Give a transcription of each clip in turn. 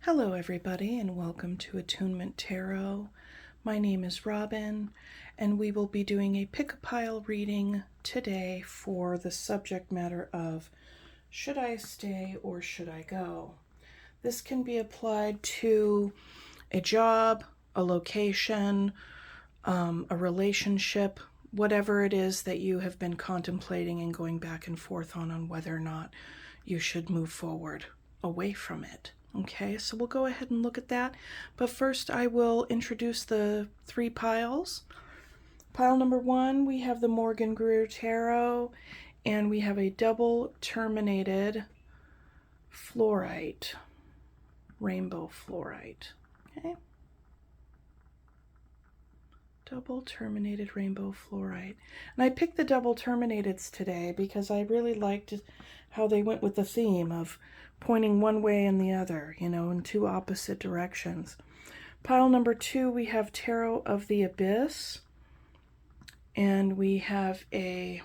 Hello everybody and welcome to Attunement Tarot. My name is Robin and we will be doing a pick-a-pile reading today for the subject matter of should I stay or should I go? This can be applied to a job, a location, a relationship, whatever it is that you have been contemplating and going back and forth on whether or not you should move forward away from it. Okay, so we'll go ahead and look at that. But first I will introduce the three piles. Pile number one, we have the Greer Tarot, and we have a double terminated fluorite, rainbow fluorite. Okay. Double terminated rainbow fluorite. And I picked the double terminateds today because I really liked how they went with the theme of pointing one way and the other, you know, in two opposite directions. Pile number two, we have Tarot of the Abyss, and we have a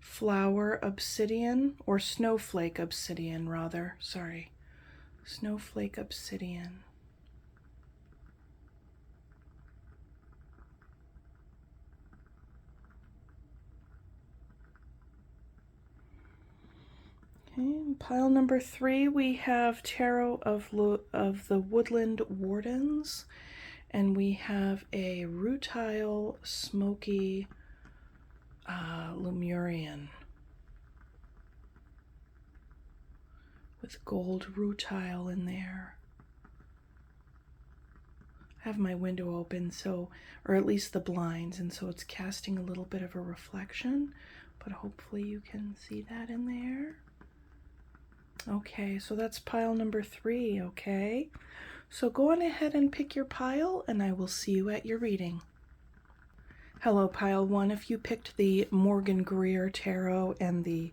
flower obsidian, or snowflake obsidian rather, sorry, snowflake obsidian. Okay, pile number three, we have Tarot of the Woodland Wardens, and we have a rutile smoky Lemurian with gold rutile in there. I have my window open, so, or at least the blinds, and so it's casting a little bit of a reflection, but hopefully you can see that in there. Okay, so that's pile number three, okay? So go on ahead and pick your pile, and I will see you at your reading. Hello, pile one. If you picked the Greer Tarot and the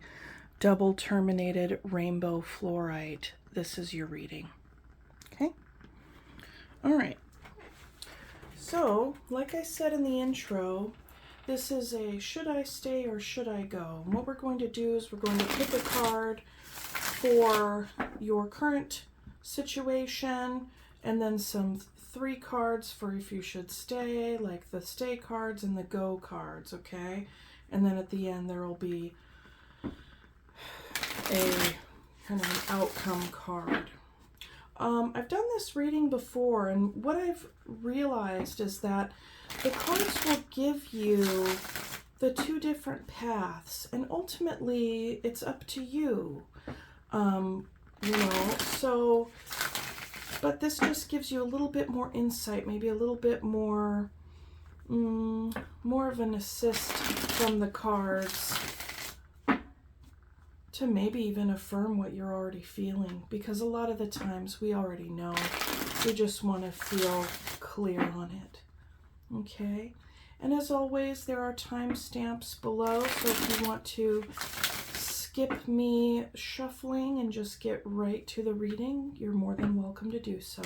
double terminated rainbow fluorite, this is your reading. Okay? All right. So, like I said in the intro, this is a should I stay or should I go? And what we're going to do is we're going to pick a card for your current situation, and then some three cards for if you should stay, like the stay cards and the go cards, okay? And then at the end there will be a kind of an outcome card. I've done this reading before, and what I've realized is that the cards will give you the two different paths, and ultimately it's up to you. You know, so, but this just gives you a little bit more insight, maybe a little bit more, more of an assist from the cards to maybe even affirm what you're already feeling, because a lot of the times we already know. We just want to feel clear on it. Okay? And as always, there are timestamps below, so if you want to skip me shuffling and just get right to the reading, you're more than welcome to do so.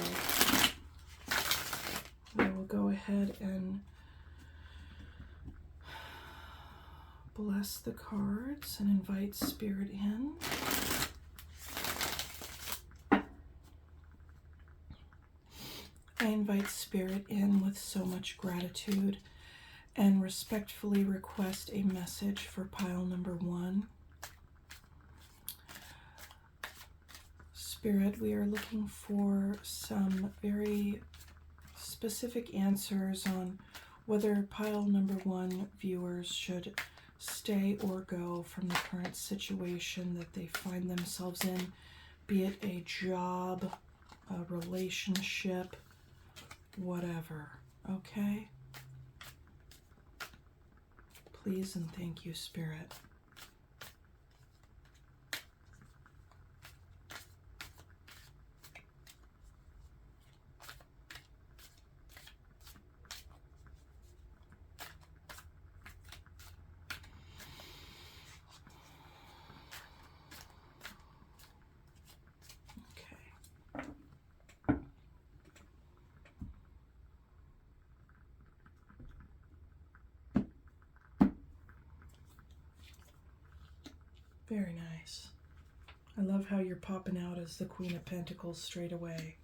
I will go ahead and bless the cards and invite Spirit in. I invite Spirit in with so much gratitude and respectfully request a message for pile number one. Spirit, we are looking for some very specific answers on whether pile number one viewers should stay or go from the current situation that they find themselves in, be it a job, a relationship, whatever, okay? Please and thank you, Spirit. Very nice. I love how you're popping out as the Queen of Pentacles straight away.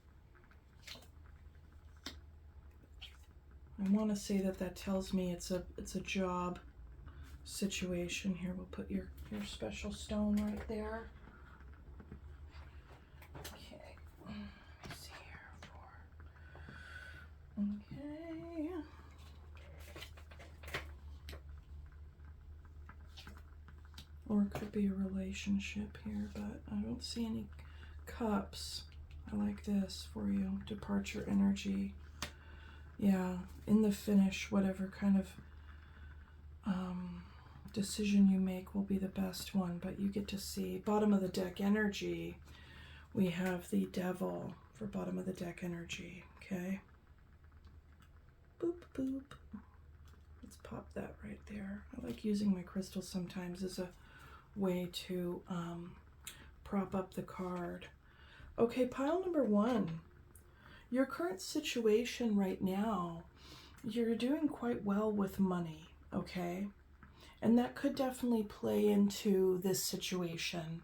I want to say that tells me it's a job situation. Here, we'll put your special stone right there. Okay. Let's see here. Okay. Or it could be a relationship here, but I don't see any cups. I like this for you. Departure energy. Yeah, in the finish, whatever kind of decision you make will be the best one, but you get to see bottom of the deck energy. We have the Devil for bottom of the deck energy, okay? Boop, boop. Let's pop that right there. I like using my crystals sometimes as a way to prop up the card. Okay, pile number 1. Your current situation right now, you're doing quite well with money, okay? And that could definitely play into this situation.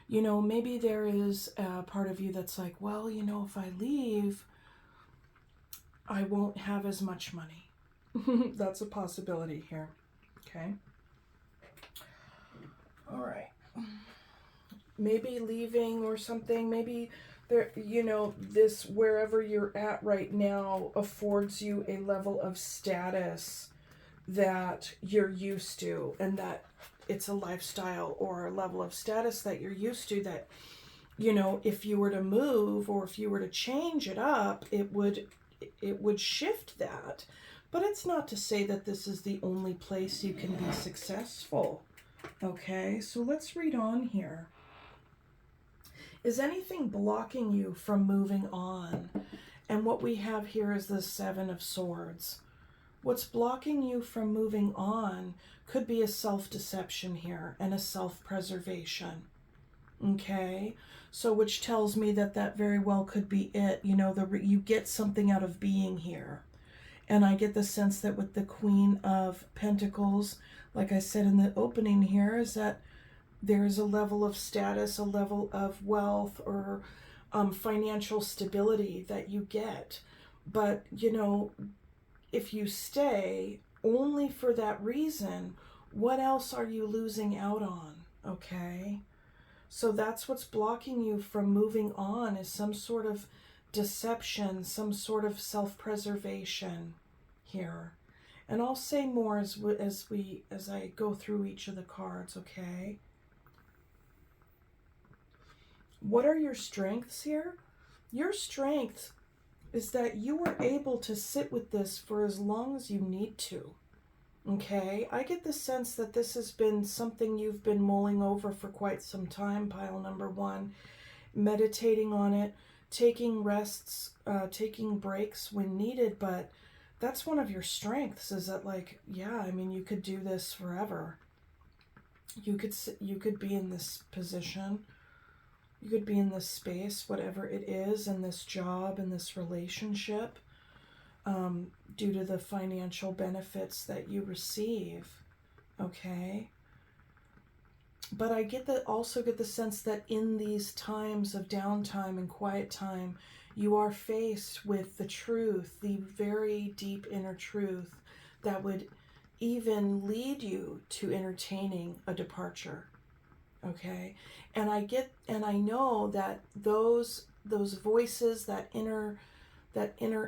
You know, maybe there is a part of you that's like, well, you know, if I leave, I won't have as much money. That's a possibility here, okay? All right. Maybe leaving or something, maybe there, you know, this wherever you're at right now affords you a level of status that you're used to, and that it's a lifestyle or a level of status that you're used to that, you know, if you were to move or if you were to change it up, it would shift that. But it's not to say that this is the only place you can be successful. Okay, so let's read on here. Is anything blocking you from moving on? And what we have here is the 7 of Swords. What's blocking you from moving on could be a self-deception here and a self-preservation. Okay, so which tells me that very well could be it. You know, you get something out of being here. And I get the sense that with the Queen of Pentacles, like I said in the opening here, is that there's a level of status, a level of wealth or financial stability that you get. But, you know, if you stay only for that reason, what else are you losing out on? Okay? So that's what's blocking you from moving on, is some sort of deception, some sort of self-preservation here. And I'll say more as I go through each of the cards, okay? What are your strengths here? Your strength is that you were able to sit with this for as long as you need to. Okay, I get the sense that this has been something you've been mulling over for quite some time, pile number 1, meditating on it, taking rests, taking breaks when needed, but that's one of your strengths, is that, like, yeah, I mean, you could do this forever. You could be in this position. You could be in this space, whatever it is, in this job, in this relationship, due to the financial benefits that you receive, okay? But I also get the sense that in these times of downtime and quiet time, you are faced with the truth, the very deep inner truth that would even lead you to entertaining a departure. Okay, and I know that those voices, that inner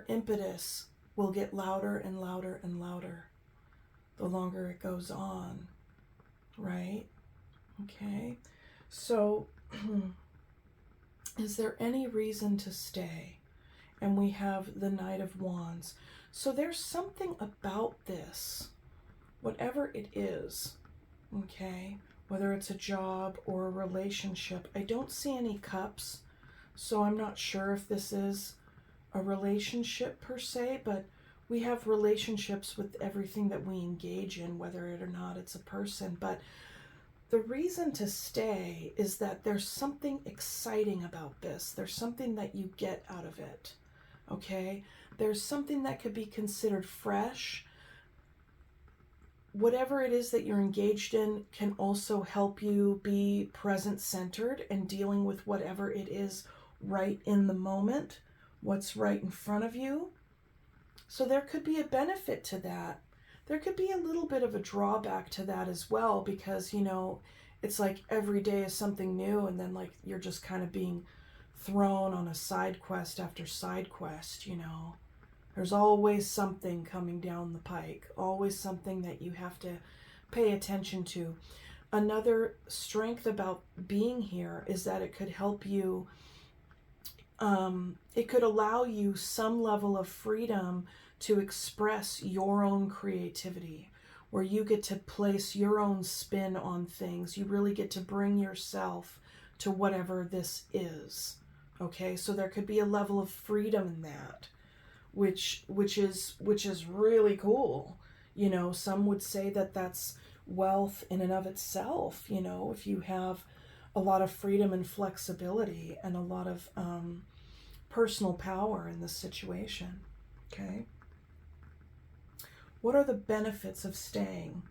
impetus will get louder and louder and louder the longer it goes on, right? Okay, so is there any reason to stay? And we have the Knight of Wands. So there's something about this, whatever it is, okay? Whether it's a job or a relationship. I don't see any cups, so I'm not sure if this is a relationship per se, but we have relationships with everything that we engage in, whether it or not it's a person. But the reason to stay is that there's something exciting about this. There's something that you get out of it, okay? There's something that could be considered fresh, whatever it is that you're engaged in can also help you be present-centered and dealing with whatever it is right in the moment, what's right in front of you. So there could be a benefit to that. There could be a little bit of a drawback to that as well, because, you know, it's like every day is something new, and then like you're just kind of being thrown on a side quest after side quest, you know. There's always something coming down the pike, always something that you have to pay attention to. Another strength about being here is that it could help you, it could allow you some level of freedom to express your own creativity, where you get to place your own spin on things. You really get to bring yourself to whatever this is. Okay, so there could be a level of freedom in that, which is really cool. You know, some would say that that's wealth in and of itself, you know, if you have a lot of freedom and flexibility and a lot of personal power in this situation. Okay. What are the benefits of staying?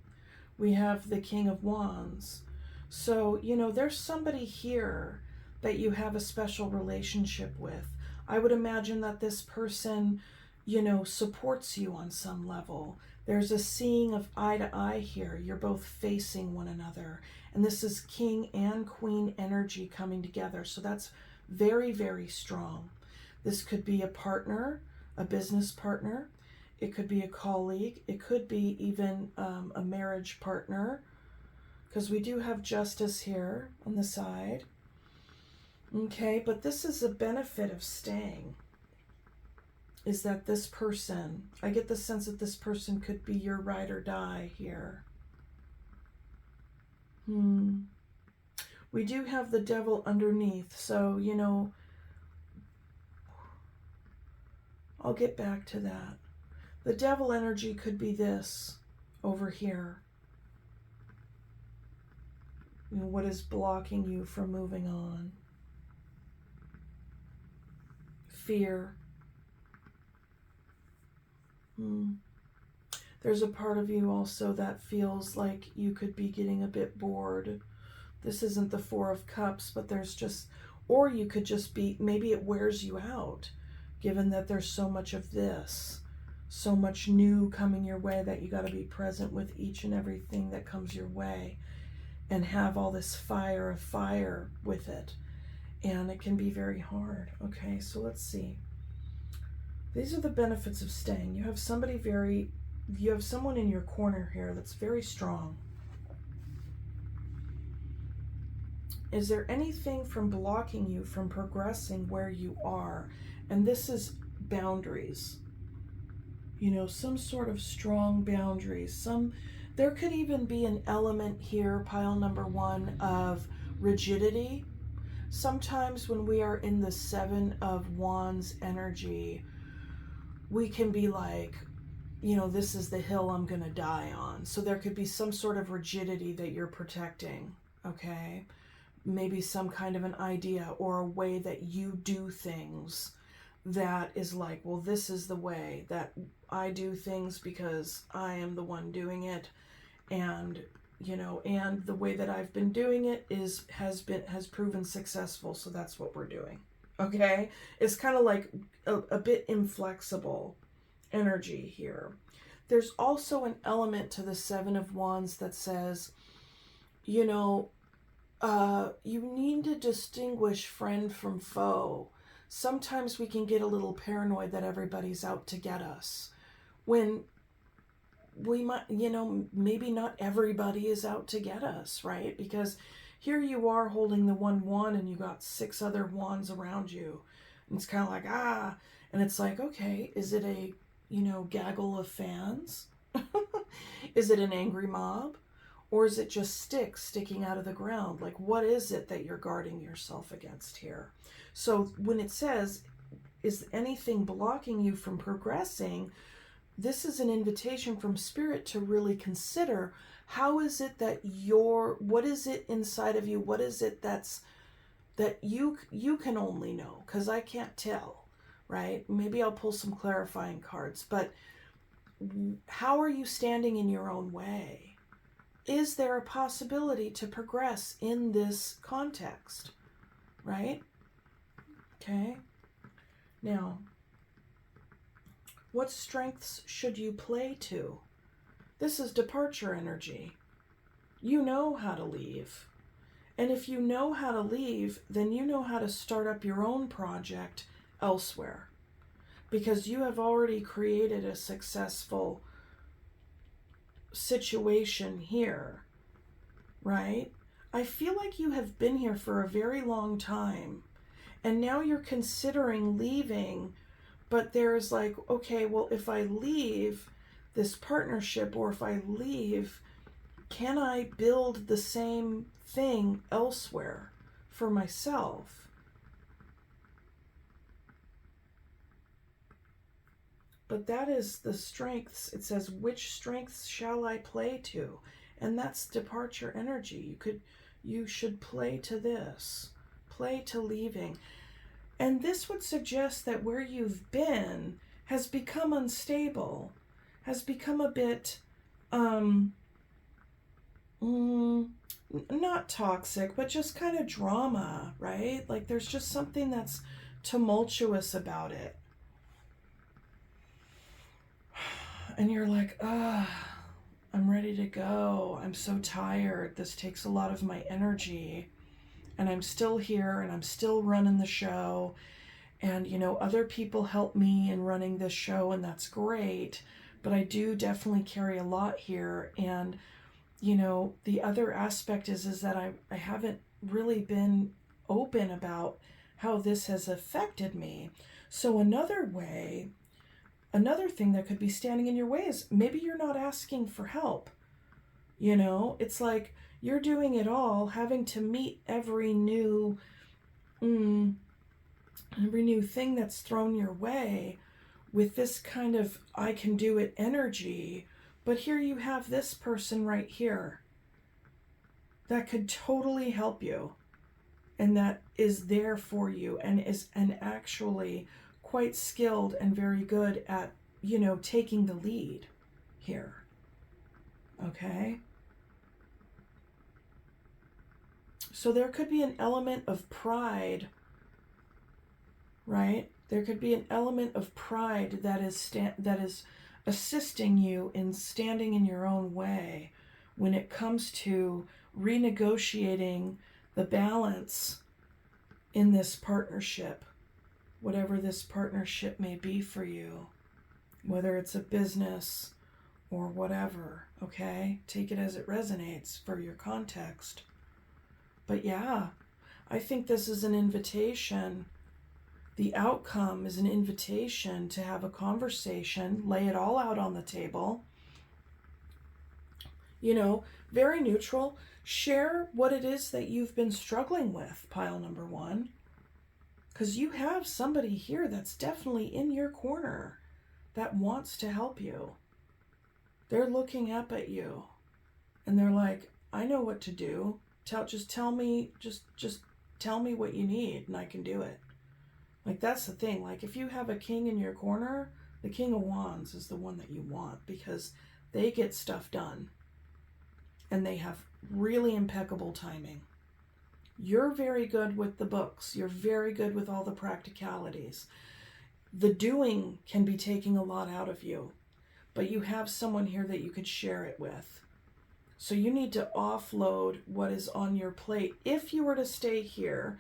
We have the King of Wands. So, you know, there's somebody here that you have a special relationship with. I would imagine that this person, you know, supports you on some level. There's a seeing of eye to eye here. You're both facing one another. And this is King and Queen energy coming together. So that's very, very strong. This could be a partner, a business partner. It could be a colleague. It could be even a marriage partner, because we do have Justice here on the side. Okay, but this is a benefit of staying, is that this person, I get the sense that this person could be your ride or die here. We do have the Devil underneath, so, you know, I'll get back to that. The Devil energy could be this over here. You know, what is blocking you from moving on? Fear. There's a part of you also that feels like you could be getting a bit bored. This isn't the Four of Cups, but there's just, or you could just be, maybe it wears you out, given that there's so much of this, so much new coming your way, that you got to be present with each and everything that comes your way and have all this fire with it. And it can be very hard. Okay, so let's see. These are the benefits of staying. You have somebody you have someone in your corner here that's very strong. Is there anything from blocking you from progressing where you are? And this is boundaries. You know, some sort of strong boundaries. There could even be an element here, pile number one, of rigidity. Sometimes when we are in the Seven of Wands energy, we can be like, you know, this is the hill I'm going to die on. So there could be some sort of rigidity that you're protecting, okay? Maybe some kind of an idea or a way that you do things that is like, well, this is the way that I do things because I am the one doing it. And, you know, and the way that I've been doing it has proven successful. So that's what we're doing. Okay. It's kind of like a bit inflexible energy here. There's also an element to the Seven of Wands that says, you know, you need to distinguish friend from foe. Sometimes we can get a little paranoid that everybody's out to get us, when we might, you know, maybe not everybody is out to get us, right? Because here you are holding the one wand and you got 6 other wands around you. And it's kind of like, and it's like, okay, is it a, you know, gaggle of fans? Is it an angry mob? Or is it just sticks sticking out of the ground? Like, what is it that you're guarding yourself against here? So when it says, is anything blocking you from progressing? This is an invitation from Spirit to really consider, how is it that what is it inside of you? What is it that you can only know? Because I can't tell, right? Maybe I'll pull some clarifying cards, but how are you standing in your own way? Is there a possibility to progress in this context? Right? Okay. Now, what strengths should you play to? This is departure energy. You know how to leave. And if you know how to leave, then you know how to start up your own project elsewhere. Because you have already created a successful situation here, right? I feel like you have been here for a very long time. And now you're considering leaving, but there's like, okay, well, if I leave this partnership, or if I leave, can I build the same thing elsewhere for myself? But that is the strengths. It says, which strengths shall I play to? And that's departure energy. You should play to this. Play to leaving. And this would suggest that where you've been has become unstable, has become a bit not toxic, but just kind of drama, right? Like there's just something that's tumultuous about it. And you're like, I'm ready to go. I'm so tired. This takes a lot of my energy. And I'm still here and I'm still running the show. And, you know, other people help me in running this show, and that's great. But I do definitely carry a lot here. And, you know, the other aspect is that I haven't really been open about how this has affected me. So another thing that could be standing in your way is maybe you're not asking for help. You know, it's like you're doing it all, having to meet every new thing that's thrown your way with this kind of I can do it energy. But here you have this person right here that could totally help you, and that is there for you, and actually quite skilled and very good at, you know, taking the lead here. Okay? So there could be an element of pride, right? There could be an element of pride that is assisting you in standing in your own way when it comes to renegotiating the balance in this partnership, whatever this partnership may be for you, whether it's a business or whatever, okay? Take it as it resonates for your context. But yeah, I think this is an invitation. The outcome is an invitation to have a conversation, lay it all out on the table. You know, very neutral. Share what it is that you've been struggling with, pile number one. Because you have somebody here that's definitely in your corner that wants to help you. They're looking up at you and they're like, I know what to do. Just tell me what you need and I can do it. Like, that's the thing. Like, if you have a king in your corner, the King of Wands is the one that you want, because they get stuff done and they have really impeccable timing. You're very good with the books. You're very good with all the practicalities. The doing can be taking a lot out of you, but you have someone here that you could share it with. So you need to offload what is on your plate if you were to stay here,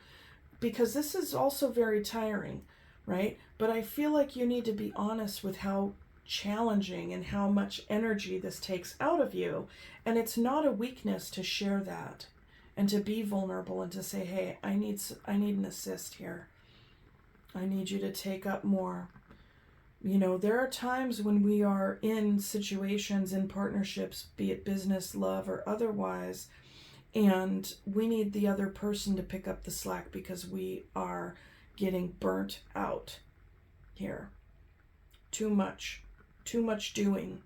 because this is also very tiring, right? But I feel like you need to be honest with how challenging and how much energy this takes out of you. And it's not a weakness to share that and to be vulnerable and to say, hey, I need an assist here. I need you to take up more. You know, there are times when we are in situations, in partnerships, be it business, love, or otherwise, and we need the other person to pick up the slack because we are getting burnt out here. Too much doing.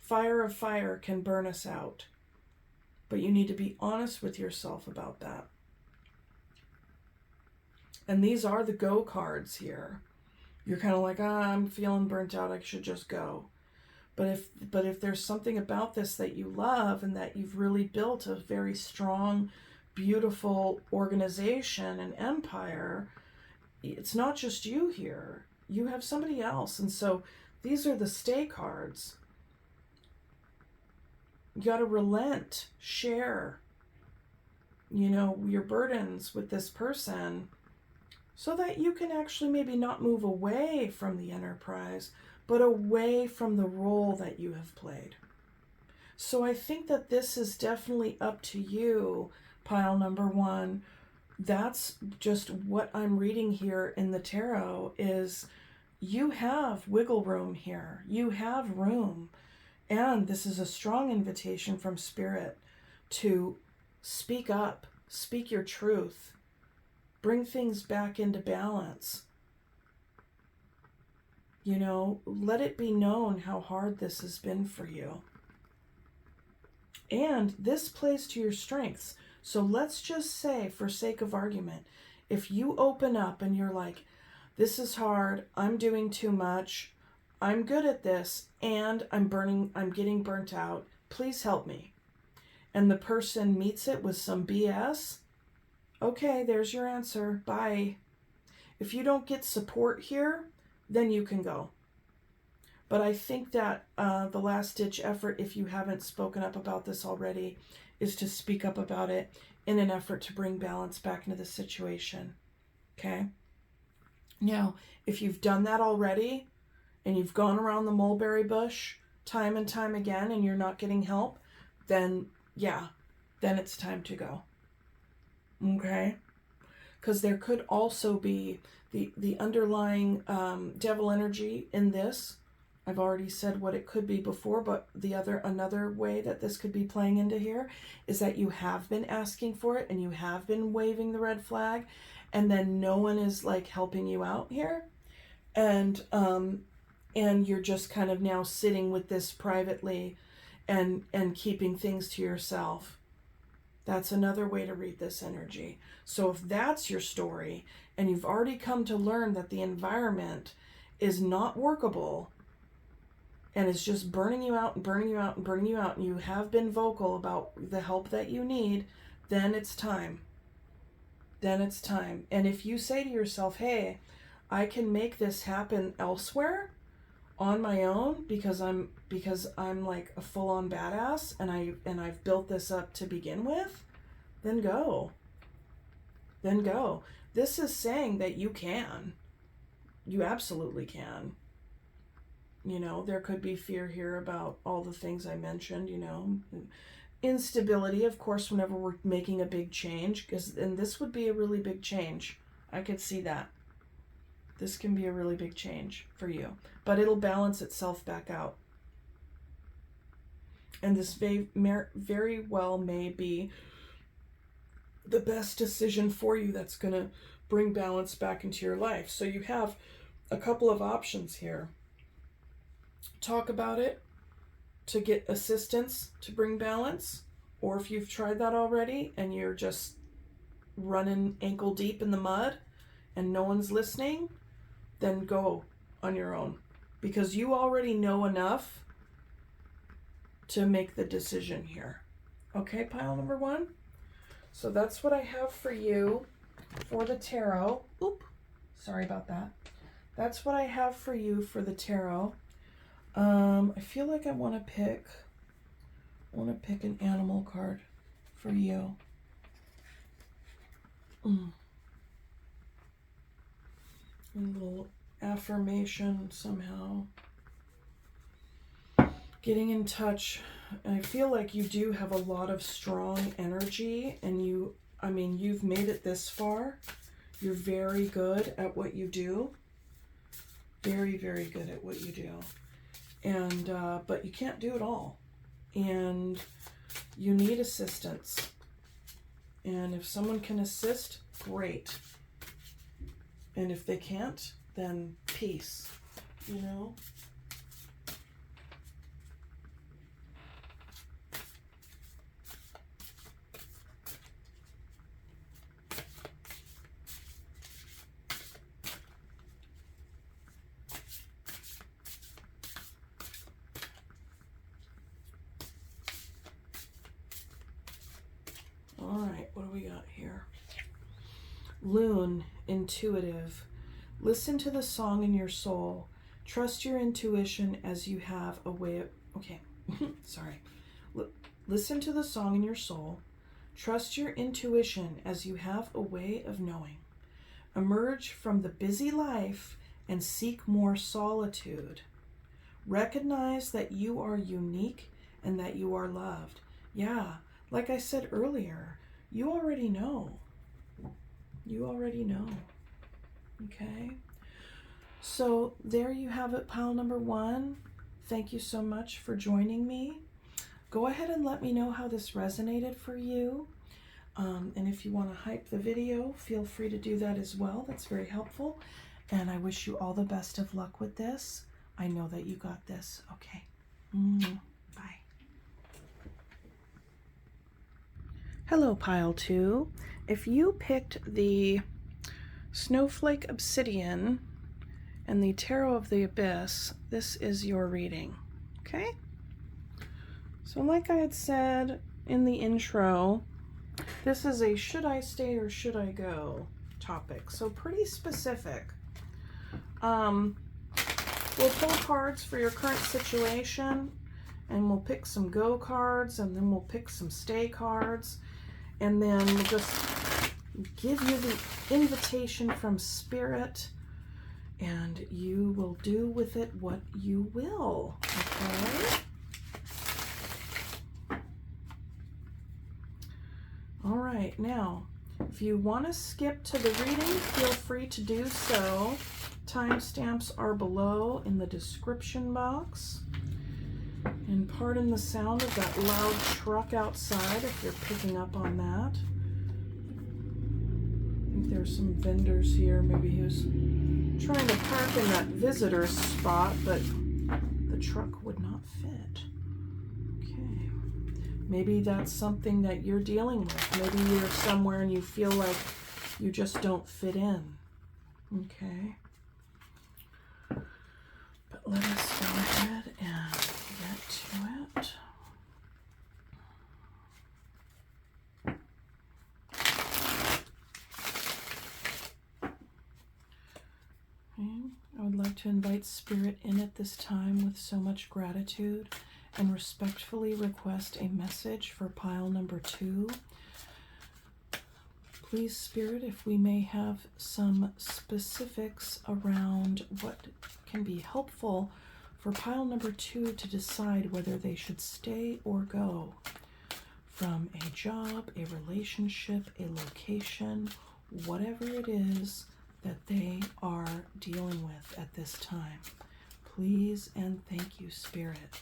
Fire of fire can burn us out. But you need to be honest with yourself about that. And these are the go cards here. You're kind of like, I'm feeling burnt out, I should just go. But if there's something about this that you love and that you've really built a very strong, beautiful organization and empire, it's not just you here. You have somebody else. And so these are the stay cards. You got to relent, share, you know, your burdens with this person so that you can actually maybe not move away from the enterprise, but away from the role that you have played. So I think that this is definitely up to you, pile number one. That's just what I'm reading here in the tarot is you have wiggle room here. You have room. And this is a strong invitation from Spirit to speak up, speak your truth, bring things back into balance. You know, let it be known how hard this has been for you. And this plays to your strengths. So let's just say, for sake of argument, if you open up and you're like, this is hard, I'm doing too much, I'm good at this, and I'm getting burnt out, please help me. And the person meets it with some BS, okay, there's your answer, bye. If you don't get support here, then you can go. But I think that the last ditch effort, if you haven't spoken up about this already, is to speak up about it in an effort to bring balance back into the situation. Okay? Now, if you've done that already and you've gone around the mulberry bush time and time again and you're not getting help, then yeah, then it's time to go. Okay? Because there could also be the underlying devil energy in this. I've already said what it could be before, but another way that this could be playing into here is that you have been asking for it and you have been waving the red flag, and then no one is like helping you out here, and you're just kind of now sitting with this privately and keeping things to yourself. That's another way to read this energy. So if that's your story and you've already come to learn that the environment is not workable and it's just burning you out and burning you out and burning you out, and you have been vocal about the help that you need, then it's time. Then it's time. And if you say to yourself, hey, I can make this happen elsewhere on my own because I'm like a full-on badass and I've built this up to begin with, then go. Then go. This is saying that you can. You absolutely can. You know, there could be fear here about all the things I mentioned, you know. Instability, of course, whenever we're making a big change, and this would be a really big change. I could see that. This can be a really big change for you, but it'll balance itself back out. And this very well may be the best decision for you that's going to bring balance back into your life. So you have a couple of options here. Talk about it to get assistance to bring balance, or if you've tried that already and you're just running ankle deep in the mud and no one's listening, then go on your own, because you already know enough to make the decision here. Okay, pile number one? So that's what I have for you for the tarot. Oop, sorry about that. That's what I have for you for the tarot. I feel like I want to pick an animal card for you. A little affirmation somehow. Getting in touch. I feel like you do have a lot of strong energy, and you've made it this far. You're very good at what you do. Very, very good at what you do. And but you can't do it all, and you need assistance, and if someone can assist, great, and if they can't, then peace, you know. Loon, intuitive. Listen to the song in your soul. Trust your intuition as you have a way of... Okay, sorry. Listen to the song in your soul. Trust your intuition as you have a way of knowing. Emerge from the busy life and seek more solitude. Recognize that you are unique and that you are loved. Yeah, like I said earlier, you already know. You already know. Okay? So there you have it, pile number 1. Thank you so much for joining me. Go ahead and let me know how this resonated for you. And if you want to hype the video, feel free to do that as well. That's very helpful. And I wish you all the best of luck with this. I know that you got this. Okay. Bye. Hello, pile 2. If you picked the Snowflake Obsidian and the Tarot of the Abyss, this is your reading. Okay? So like I had said in the intro, this is a should I stay or should I go topic. So pretty specific. We'll pull cards for your current situation, and we'll pick some go cards, and then we'll pick some stay cards, and then we'll just give you the invitation from Spirit, and you will do with it what you will. Okay? All right, now, if you want to skip to the reading, feel free to do so. Timestamps are below in the description box. And pardon the sound of that loud truck outside if you're picking up on that. I think there's some vendors here. Maybe he was trying to park in that visitor spot, but the truck would not fit. Okay. Maybe that's something that you're dealing with. Maybe you're somewhere and you feel like you just don't fit in. Okay. But let us go ahead and get to it. Okay. I would like to invite Spirit in at this time with so much gratitude and respectfully request a message for pile number 2. Please, Spirit, if we may have some specifics around what can be helpful for pile number 2 to decide whether they should stay or go from a job, a relationship, a location, whatever it is that they are dealing with at this time. Please and thank you, Spirit.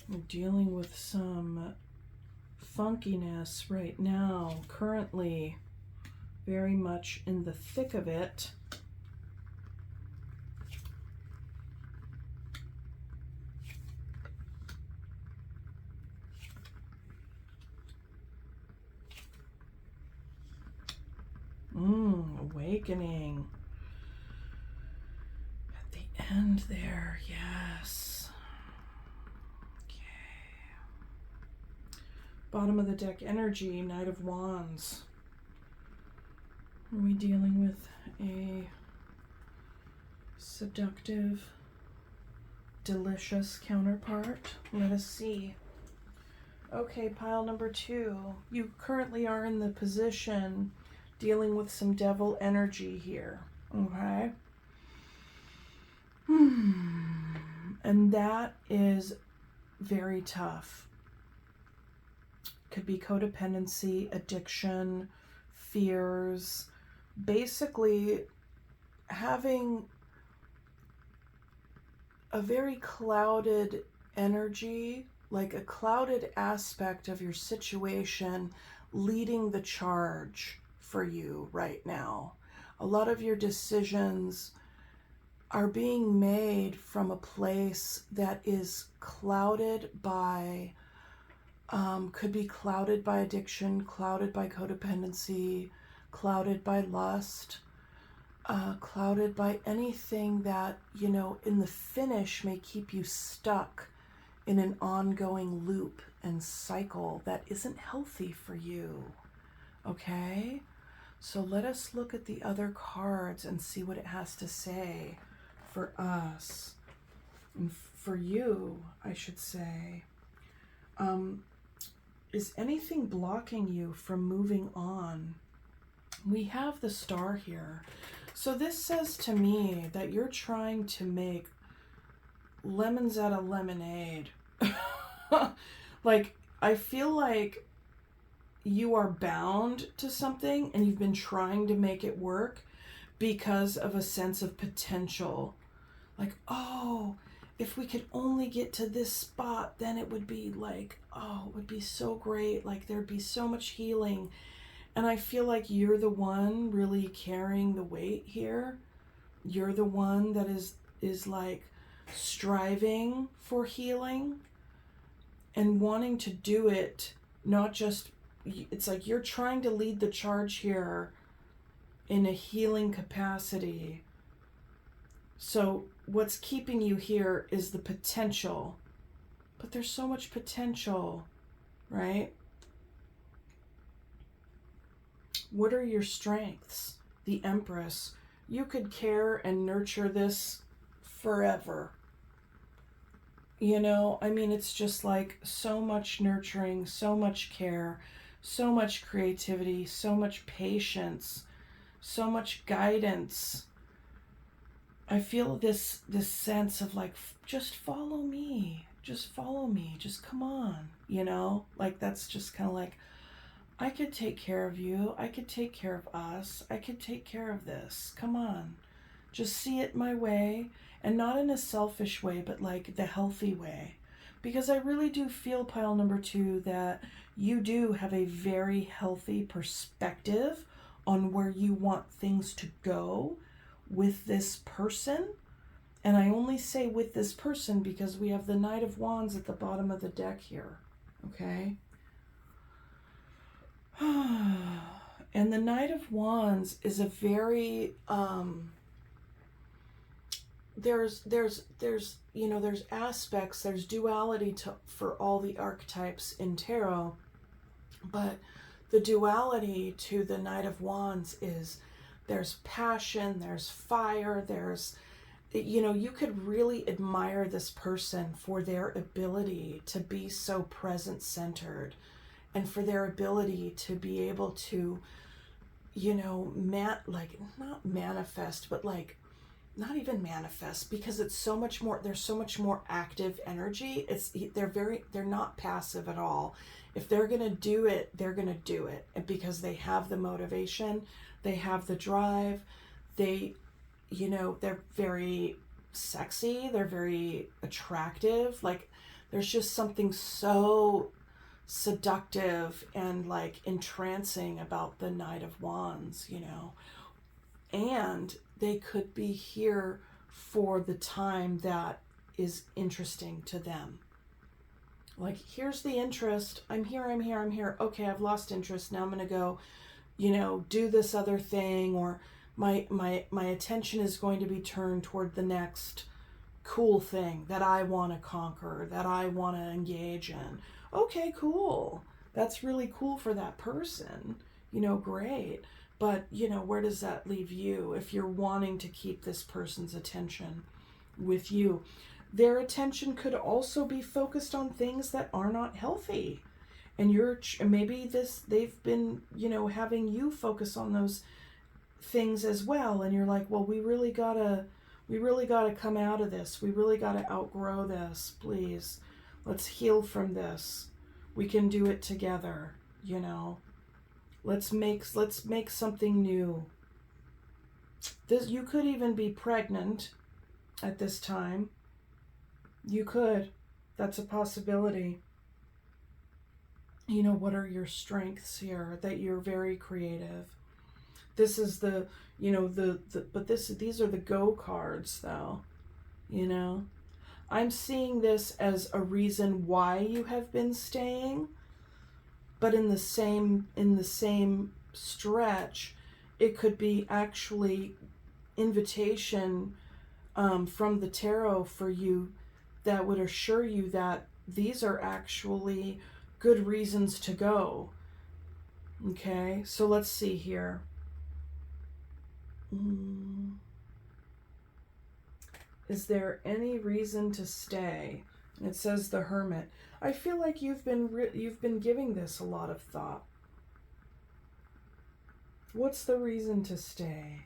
We're dealing with some funkiness right now, currently very much in the thick of it. Awakening. At the end there, yes. Okay. Bottom of the deck energy, Knight of Wands. Are we dealing with a seductive, delicious counterpart? Let us see. Okay, pile number 2. You currently are in the position dealing with some devil energy here. Okay? And that is very tough. Could be codependency, addiction, fears, basically having a very clouded energy, like a clouded aspect of your situation leading the charge for you right now. A lot of your decisions are being made from a place that is clouded by, could be clouded by addiction, clouded by codependency, clouded by lust, clouded by anything that, in the finish may keep you stuck in an ongoing loop and cycle that isn't healthy for you. Okay? So let us look at the other cards and see what it has to say for us. And for you, I should say. Is anything blocking you from moving on? We have the Star here. So this says to me that you're trying to make lemons out of lemonade. Like, I feel like you are bound to something and you've been trying to make it work because of a sense of potential. Like, oh, if we could only get to this spot, then it would be like, oh, it would be so great. Like, there'd be so much healing. And I feel like you're the one really carrying the weight here. You're the one that is like striving for healing and wanting to do it, not just, it's like you're trying to lead the charge here in a healing capacity. So what's keeping you here is the potential. But there's so much potential, right? What are your strengths? The Empress. You could care and nurture this forever. I mean, it's just like so much nurturing, so much care, so much creativity, so much patience, so much guidance. I feel this sense of like, just follow me, just come on, like that's just kind of like, I could take care of you, I could take care of us, I could take care of this, come on, just see it my way, and not in a selfish way, but like the healthy way, because I really do feel, pile number 2, that you do have a very healthy perspective on where you want things to go with this person. And I only say with this person because we have the Knight of Wands at the bottom of the deck here. Okay? And the Knight of Wands is a very there's aspects, there's duality for all the archetypes in tarot, but the duality to the Knight of Wands is there's passion, there's fire, there's, you could really admire this person for their ability to be so present-centered and for their ability to be able to, not manifest, but like, not even manifest, because it's so much more, there's so much more active energy. They're not passive at all. If they're going to do it, they're going to do it, and because they have the motivation, they have the drive, they're very sexy, they're very attractive. Like, there's just something so seductive and like entrancing about the Knight of Wands, and they could be here for the time that is interesting to them. Like, here's the interest. I'm here. Okay, I've lost interest. Now I'm going to go, do this other thing, or my attention is going to be turned toward the next cool thing that I want to conquer, that I want to engage in. Okay, cool. That's really cool for that person. Great. But, where does that leave you if you're wanting to keep this person's attention with you? Their attention could also be focused on things that are not healthy. And they've been, having you focus on those things as well. And you're like, well, we really gotta come out of this. We really gotta outgrow this, please. Let's heal from this. We can do it together, Let's make something new. You could even be pregnant at this time. You could. That's a possibility. You know, what are your strengths here? That you're very creative. This is the, you know, but these are the go cards though, you know. I'm seeing this as a reason why you have been staying, but in the same stretch, it could be actually invitation from the tarot for you that would assure you that these are actually good reasons to go. Okay, so let's see here. Is there any reason to stay? It says the Hermit. I feel like you've been giving this a lot of thought. What's the reason to stay?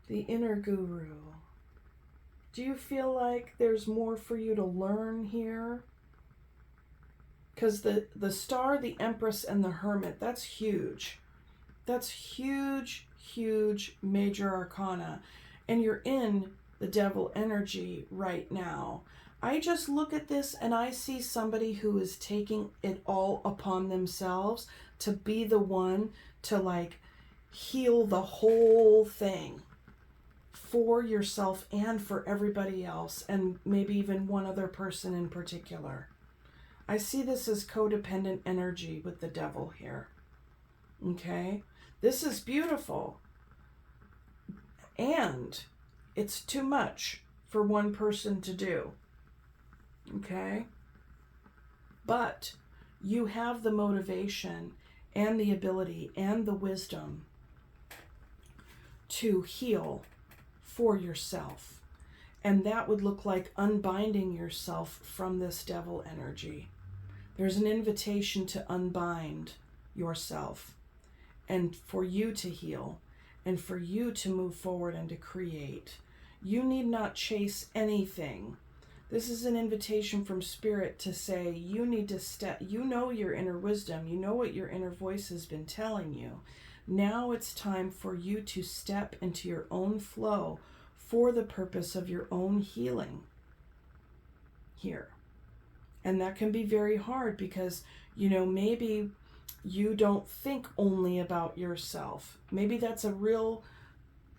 The Inner Guru. Do you feel like there's more for you to learn here? Because the Star, the Empress, and the Hermit, that's huge. That's huge, huge major arcana. And you're in the Devil energy right now. I just look at this and I see somebody who is taking it all upon themselves to be the one to like heal the whole thing for yourself and for everybody else, and maybe even one other person in particular. I see this as codependent energy with the Devil here. Okay? This is beautiful. And it's too much for one person to do. Okay? But you have the motivation and the ability and the wisdom to heal for yourself. And that would look like unbinding yourself from this Devil energy. There's an invitation to unbind yourself and for you to heal and for you to move forward and to create. You need not chase anything. This is an invitation from Spirit to say you need to step. You know your inner wisdom. You know what your inner voice has been telling you. Now it's time for you to step into your own flow for the purpose of your own healing here. And that can be very hard because, you know, maybe you don't think only about yourself. Maybe that's a real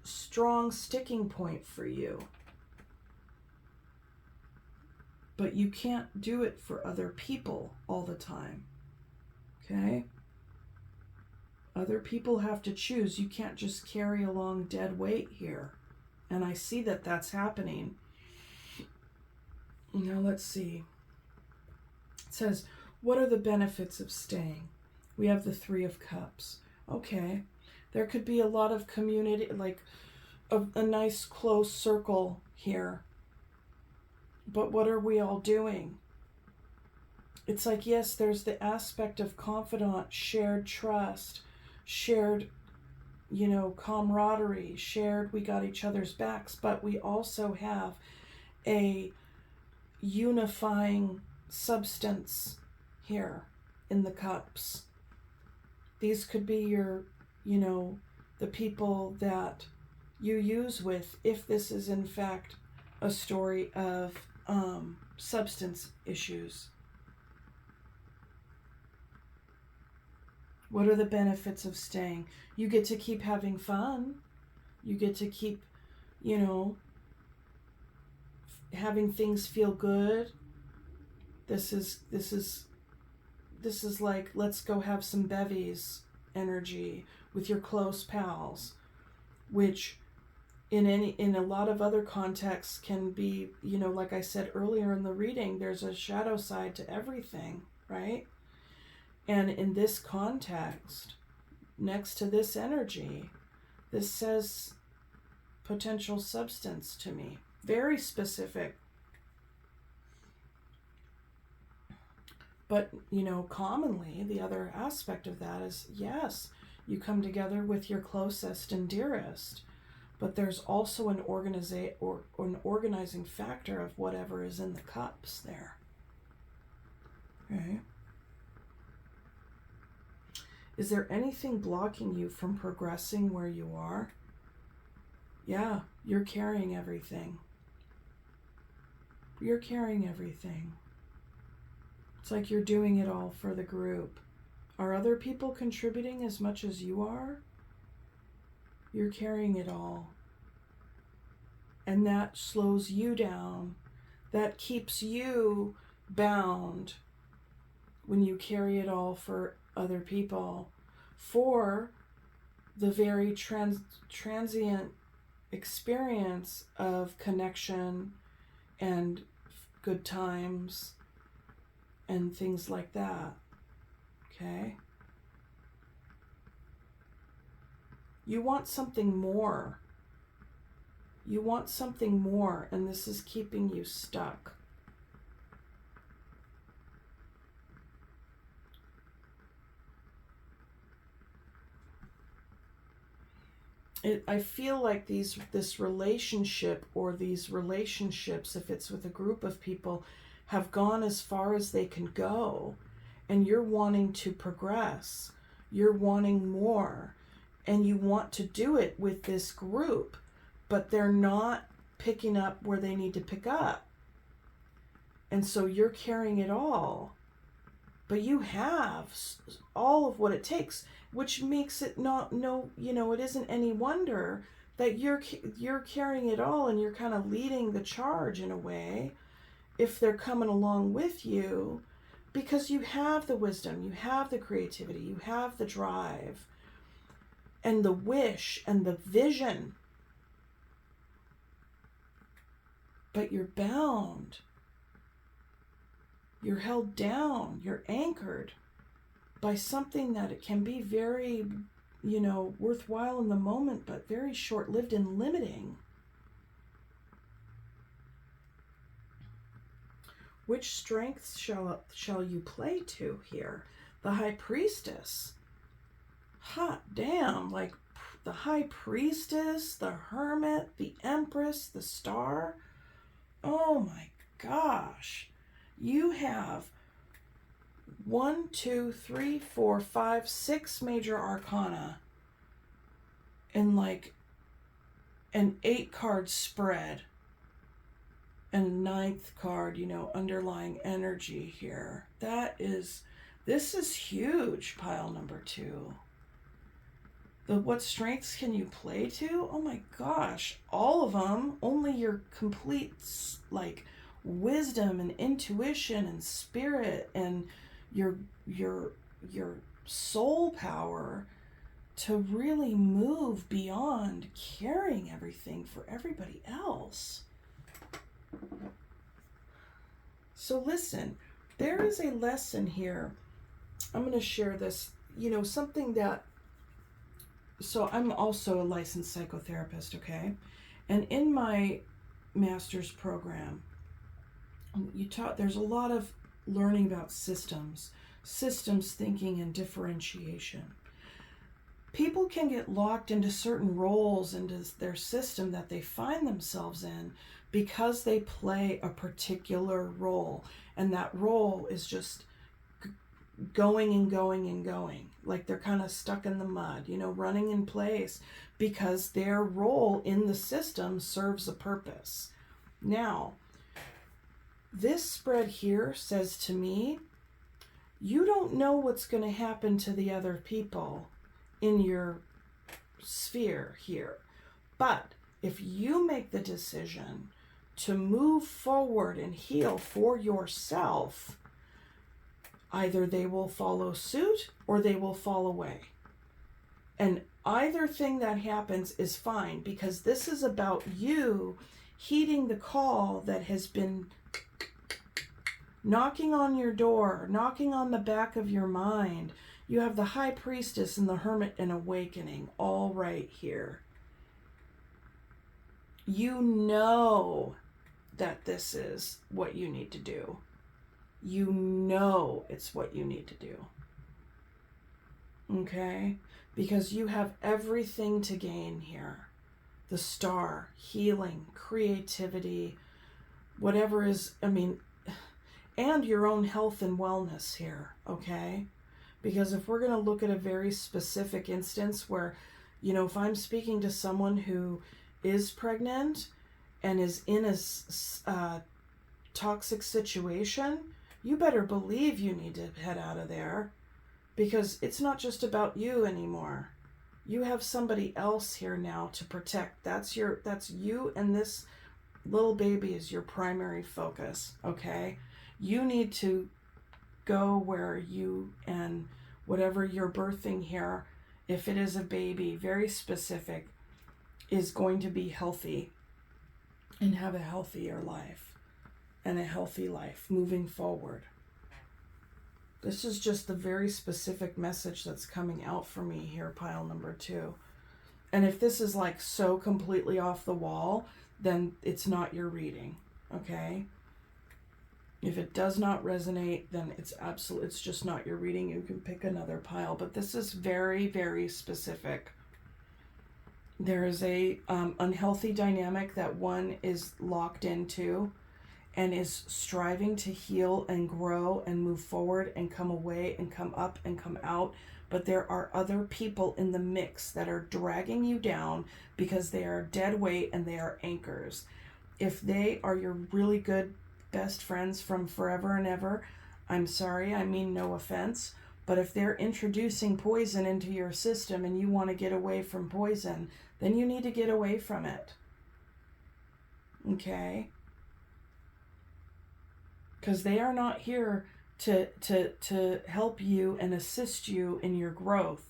strong sticking point for you. But you can't do it for other people all the time. Okay? Other people have to choose. You can't just carry along dead weight here. And I see that that's happening. Now let's see. It says, what are the benefits of staying? We have the Three of Cups. Okay. There could be a lot of community, like a nice close circle here. But what are we all doing? It's like, yes, there's the aspect of confidant, shared trust, shared, you know, camaraderie, shared we got each other's backs, but we also have a unifying substance here in the cups. These could be your, you know, the people that you use with, if this is in fact a story of substance issues. What are the benefits of staying? You get to keep having fun. You get to keep, you know, having things feel good. This is like, let's go have some bevies energy with your close pals, which in a lot of other contexts can be, you know, like I said earlier in the reading, there's a shadow side to everything, right? And in this context, next to this energy, this says potential substance to me. Very specific. But, you know, commonly the other aspect of that is, yes, you come together with your closest and dearest, but there's also an organizing factor of whatever is in the cups there. Okay. Is there anything blocking you from progressing where you are? Yeah, you're carrying everything. You're carrying everything. It's like you're doing it all for the group. Are other people contributing as much as you are? You're carrying it all. And that slows you down. That keeps you bound when you carry it all for other people, for the very transient experience of connection and good times and things like that. Okay? You want something more. You want something more, and this is keeping you stuck. I feel like this relationship or these relationships, if it's with a group of people, have gone as far as they can go, and you're wanting to progress. You're wanting more, and you want to do it with this group, but they're not picking up where they need to pick up. And so you're carrying it all. But you have all of what it takes, which makes it it isn't any wonder that you're carrying it all, and you're kind of leading the charge in a way if they're coming along with you, because you have the wisdom, you have the creativity, you have the drive and the wish and the vision. But you're bound. You're held down. You're anchored by something that it can be very, worthwhile in the moment, but very short-lived and limiting. Which strengths shall you play to here? The High Priestess. Hot damn, like the High Priestess, the Hermit, the Empress, the Star. Oh my gosh. You have 1, 2, 3, 4, 5, 6 major arcana in like an 8-card spread, and 9th card, underlying energy here. This is huge, pile number 2. What strengths can you play to? Oh my gosh, all of them. Only your complete wisdom and intuition and spirit and your soul power to really move beyond carrying everything for everybody else. So listen, there is a lesson here. I'm going to share this, something that, so I'm also a licensed psychotherapist, okay? And in my master's program, there's a lot of learning about systems thinking, and differentiation. People can get locked into certain roles into their system that they find themselves in because they play a particular role, and that role is just going and going and going, like they're kind of stuck in the mud, running in place because their role in the system serves a purpose. Now, this spread here says to me, you don't know what's going to happen to the other people in your sphere here. But if you make the decision to move forward and heal for yourself, either they will follow suit or they will fall away. And either thing that happens is fine, because this is about you heeding the call that has been knocking on your door, knocking on the back of your mind. You have the High Priestess and the Hermit and Awakening all right here. You know that this is what you need to do. You know it's what you need to do. Okay? Because you have everything to gain here. The Star, healing, creativity, and your own health and wellness here, okay? Because if we're going to look at a very specific instance where, you know, if I'm speaking to someone who is pregnant and is in a toxic situation, you better believe you need to head out of there, because it's not just about you anymore. You have somebody else here now to protect. That's you, and this little baby is your primary focus, okay? You need to go where you and whatever you're birthing here, if it is a baby, very specific, is going to be healthy and have a healthier life and a healthy life moving forward. This is just the very specific message that's coming out for me here, pile number 2. And if this is like so completely off the wall, then it's not your reading, okay? If it does not resonate, then it's just not your reading. You can pick another pile, but this is very, very specific. There is a unhealthy dynamic that one is locked into and is striving to heal and grow and move forward and come away and come up and come out. But there are other people in the mix that are dragging you down because they are dead weight and they are anchors. If they are your really good best friends from forever and ever, I'm sorry, I mean no offense, but if they're introducing poison into your system and you want to get away from poison, then you need to get away from it. Okay? Because they are not here to help you and assist you in your growth.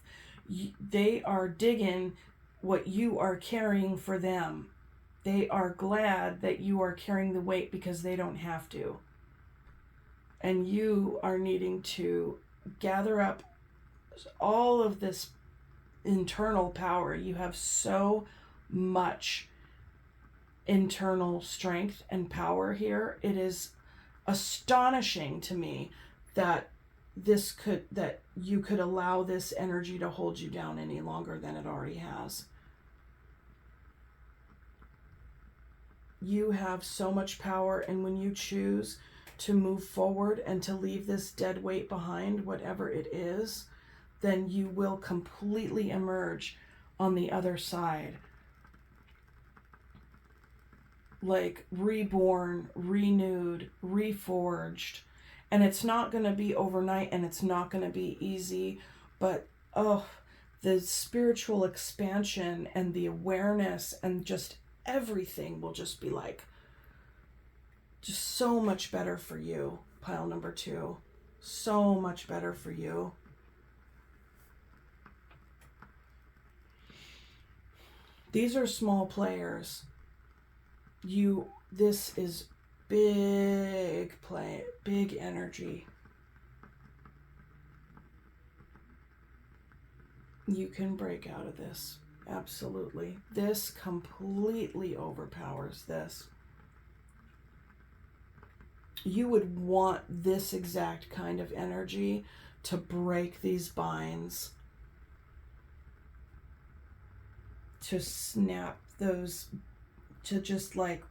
They are digging what you are carrying for them. They are glad that you are carrying the weight because they don't have to. And you are needing to gather up all of this internal power. You have so much internal strength and power here. It is astonishing to me that you could allow this energy to hold you down any longer than it already has. You have so much power, and when you choose to move forward and to leave this dead weight behind, whatever it is, then you will completely emerge on the other side. Like reborn, renewed, reforged. And it's not going to be overnight and it's not going to be easy, but the spiritual expansion and the awareness and just everything will just be like just so much better for you, pile number 2. So much better for you. These are small players. This is big play, big energy. You can break out of this. Absolutely. This completely overpowers this. You would want this exact kind of energy to break these binds, to snap those, to just like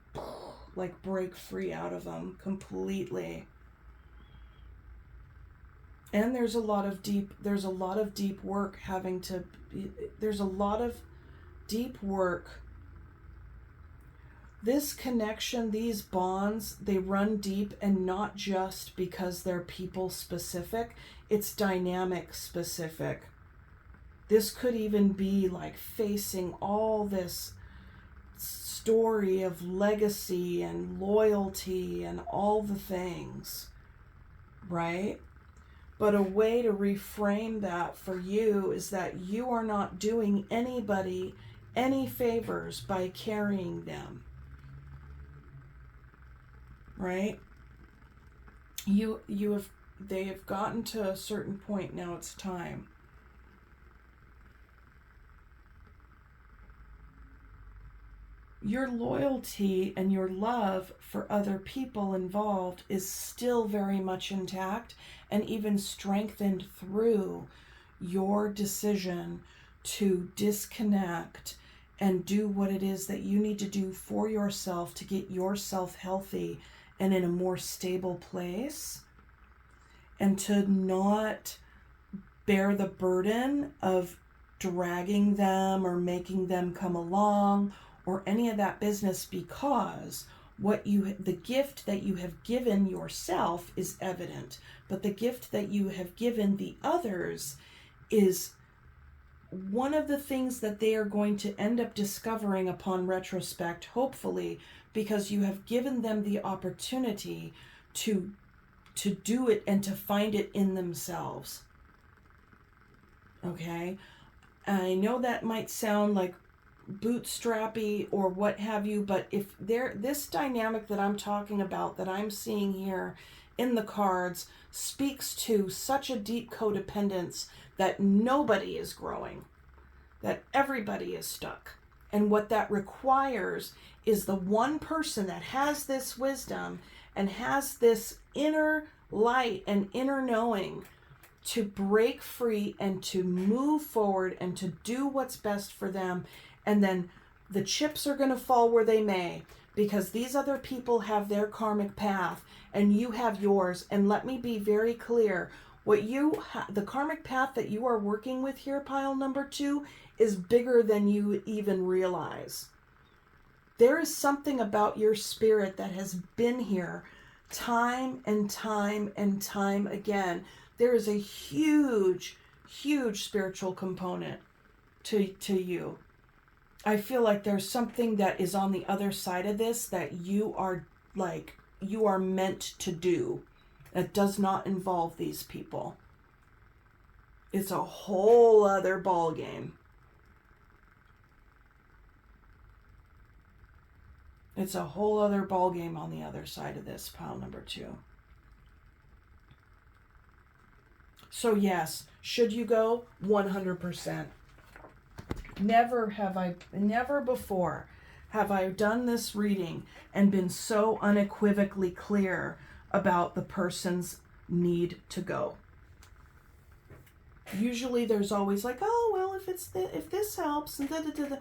break free out of them completely. And there's a lot of deep work there's a lot of deep work. This connection, these bonds, they run deep, and not just because they're people specific, it's dynamic specific. This could even be like facing all this story of legacy and loyalty and all the things, right? But a way to reframe that for you is that you are not doing anybody any favors by carrying them, right? They have gotten to a certain point. Now it's time. Your loyalty and your love for other people involved is still very much intact, and even strengthened through your decision to disconnect and do what it is that you need to do for yourself to get yourself healthy and in a more stable place, and to not bear the burden of dragging them or making them come along or any of that business, because the gift that you have given yourself is evident, but the gift that you have given the others is one of the things that they are going to end up discovering upon retrospect, hopefully, because you have given them the opportunity to do it and to find it in themselves. Okay? I know that might sound like bootstrappy or what have you, but if this dynamic that I'm talking about, that I'm seeing here in the cards, speaks to such a deep codependence that nobody is growing, that everybody is stuck. And what that requires is the one person that has this wisdom and has this inner light and inner knowing to break free and to move forward and to do what's best for them. And then the chips are going to fall where they may, because these other people have their karmic path and you have yours. And let me be very clear, the karmic path that you are working with here, pile number 2, is bigger than you even realize. There is something about your spirit that has been here time and time and time again. There is a huge, huge spiritual component to you. I feel like there's something that is on the other side of this that you are meant to do that does not involve these people. It's a whole other ball game. It's a whole other ball game on the other side of this, pile number 2. So yes, should you go? 100%. Never before have I done this reading and been so unequivocally clear about the person's need to go. Usually there's always like, oh, well, if this helps, and da-da-da-da.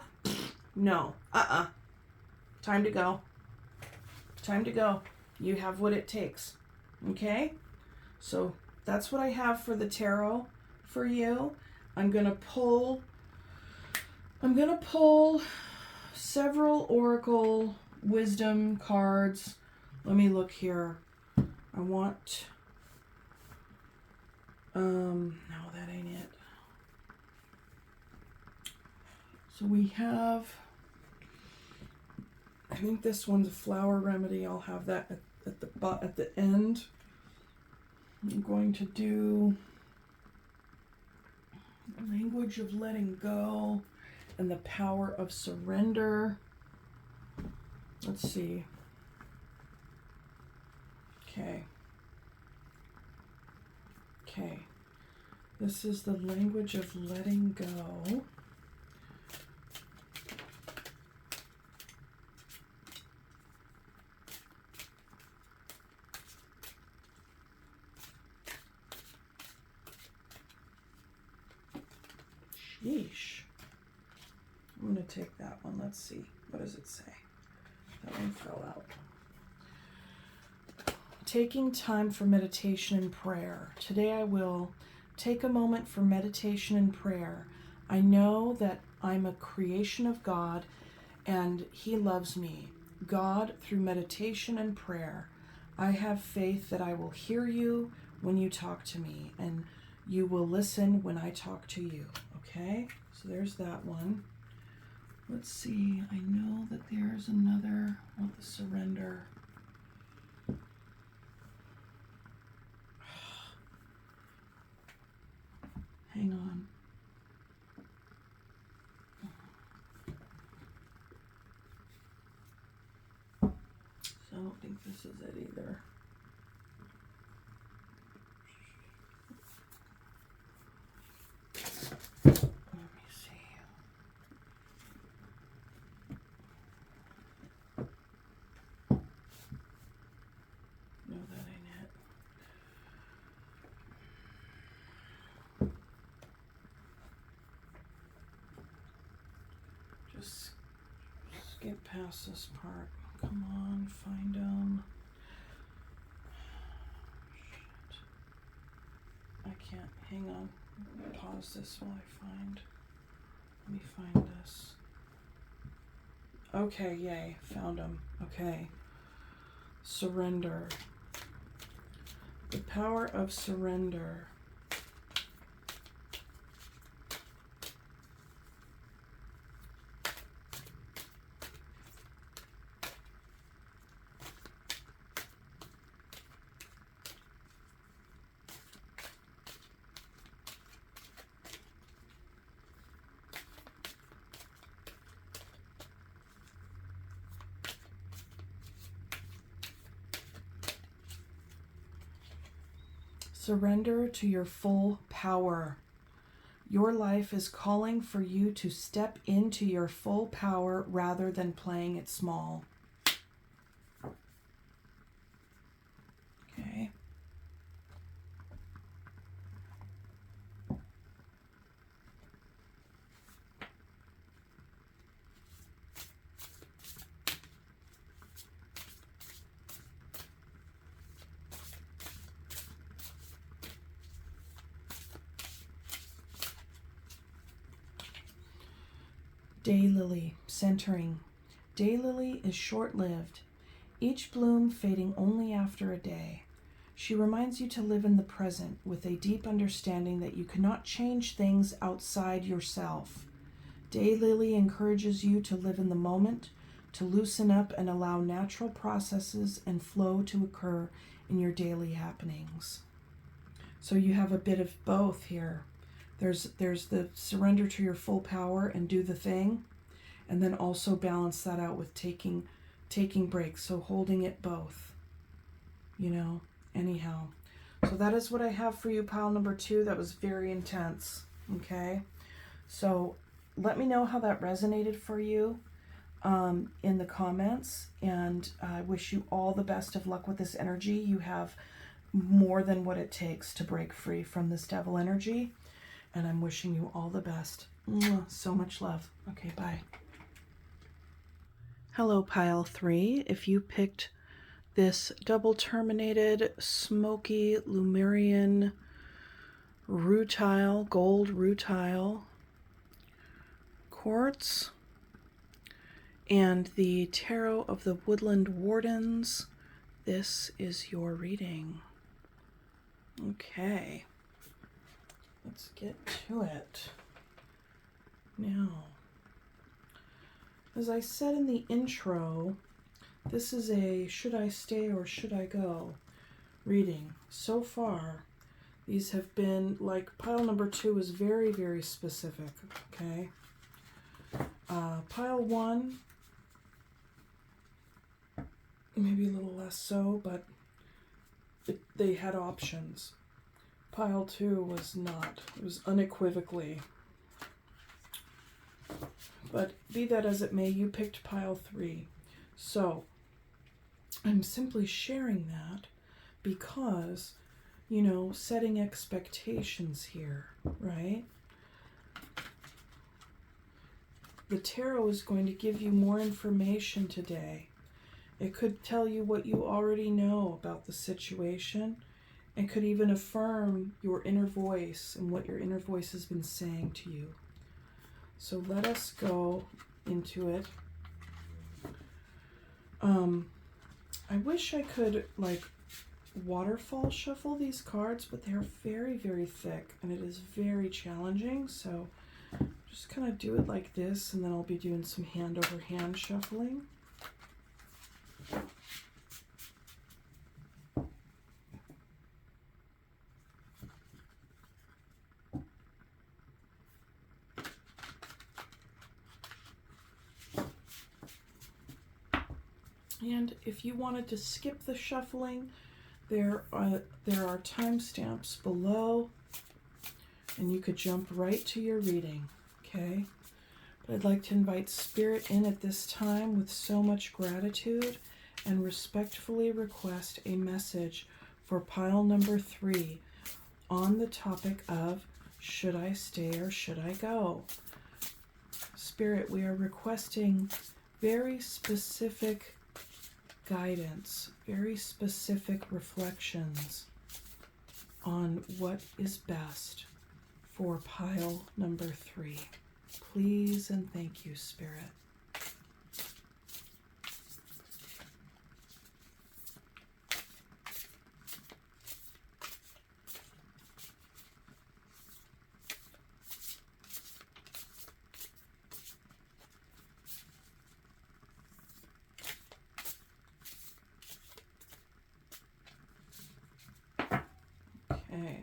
No, time to go. Time to go. You have what it takes. Okay? So that's what I have for the tarot for you. I'm going to pull several oracle wisdom cards. Let me look here. I want no, that ain't it. So we have, I think this one's a flower remedy. I'll have that at the end. I'm going to do language of letting go and the power of surrender. Let's see. Okay. This is the language of letting go. Yeesh. I'm going to take that one. Let's see. What does it say? That one fell out. Taking time for meditation and prayer. Today I will take a moment for meditation and prayer. I know that I'm a creation of God and He loves me. God, through meditation and prayer, I have faith that I will hear you when you talk to me and you will listen when I talk to you. Okay, so there's that one. Let's see, I know that there's another, the surrender. Hang on. So I don't think this is it either. Get past this part. Come on, find them. Shit. I can't. Hang on. Pause this while let me find this. Okay, yay, found them. Okay. Surrender. The power of surrender. Surrender to your full power. Your life is calling for you to step into your full power rather than playing it small. Okay. Daylily, centering. Daylily is short-lived, each bloom fading only after a day. She reminds you to live in the present with a deep understanding that you cannot change things outside yourself. Daylily encourages you to live in the moment, to loosen up and allow natural processes and flow to occur in your daily happenings. So you have a bit of both here. There's the surrender to your full power and do the thing, and then also balance that out with taking breaks, so holding it both, anyhow. So that is what I have for you, pile number 2. That was very intense. Okay, so let me know how that resonated for you in the comments, and I wish you all the best of luck with this energy. You have more than what it takes to break free from this devil energy. And I'm wishing you all the best. So much love. Okay, bye. Hello, pile 3. If you picked this double terminated, smoky Lemurian rutile, gold rutile quartz, and the tarot of the Woodland Wardens, this is your reading. Okay. Let's get to it. Now, as I said in the intro, this is a should I stay or should I go reading. So far, these have been, like, pile number 2 is very, very specific, okay? Pile 1, maybe a little less so, but they had options. Pile 2 was not. It was unequivocally. But be that as it may, you picked pile 3. So I'm simply sharing that because, setting expectations here, right? The tarot is going to give you more information today. It could tell you what you already know about the situation, and could even affirm your inner voice and what your inner voice has been saying to you. So let us go into it. I wish I could, waterfall shuffle these cards, but they're very, very thick, and it is very challenging. So just kind of do it like this, and then I'll be doing some hand-over-hand shuffling. And if you wanted to skip the shuffling, there are timestamps below, and you could jump right to your reading, okay? But I'd like to invite Spirit in at this time with so much gratitude and respectfully request a message for pile number 3 on the topic of should I stay or should I go? Spirit, we are requesting very specific guidance, very specific reflections on what is best for pile number 3. Please and thank you, Spirit. Okay.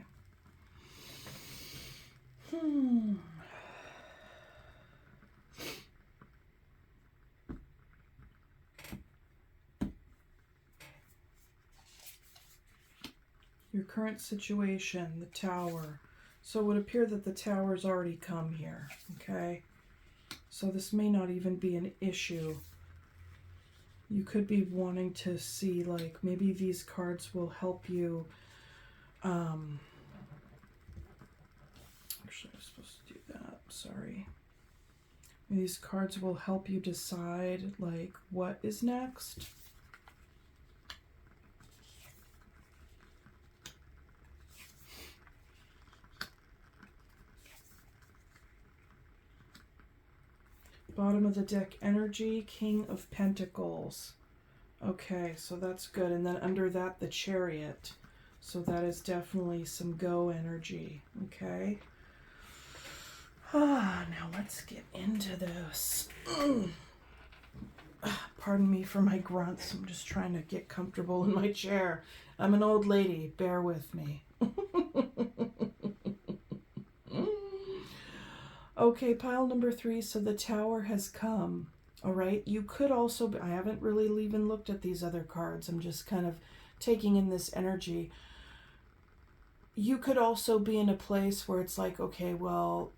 Your current situation, the Tower. So it would appear that the Tower's already come here, okay? So this may not even be an issue. You could be wanting to see, like, maybe these cards will help you. Actually, I was supposed to do that. Sorry. These cards will help you decide, like, what is next. Bottom of the deck energy, King of Pentacles. Okay, so that's good. And then under that, the Chariot. So that is definitely some go energy. Okay. Now let's get into this. Pardon me for my grunts. I'm just trying to get comfortable in my chair. I'm an old lady. Bear with me. Okay, pile number 3. So the Tower has come. All right. You could also be, I haven't really even looked at these other cards. I'm just kind of taking in this energy. You could also be in a place where it's like, okay, well,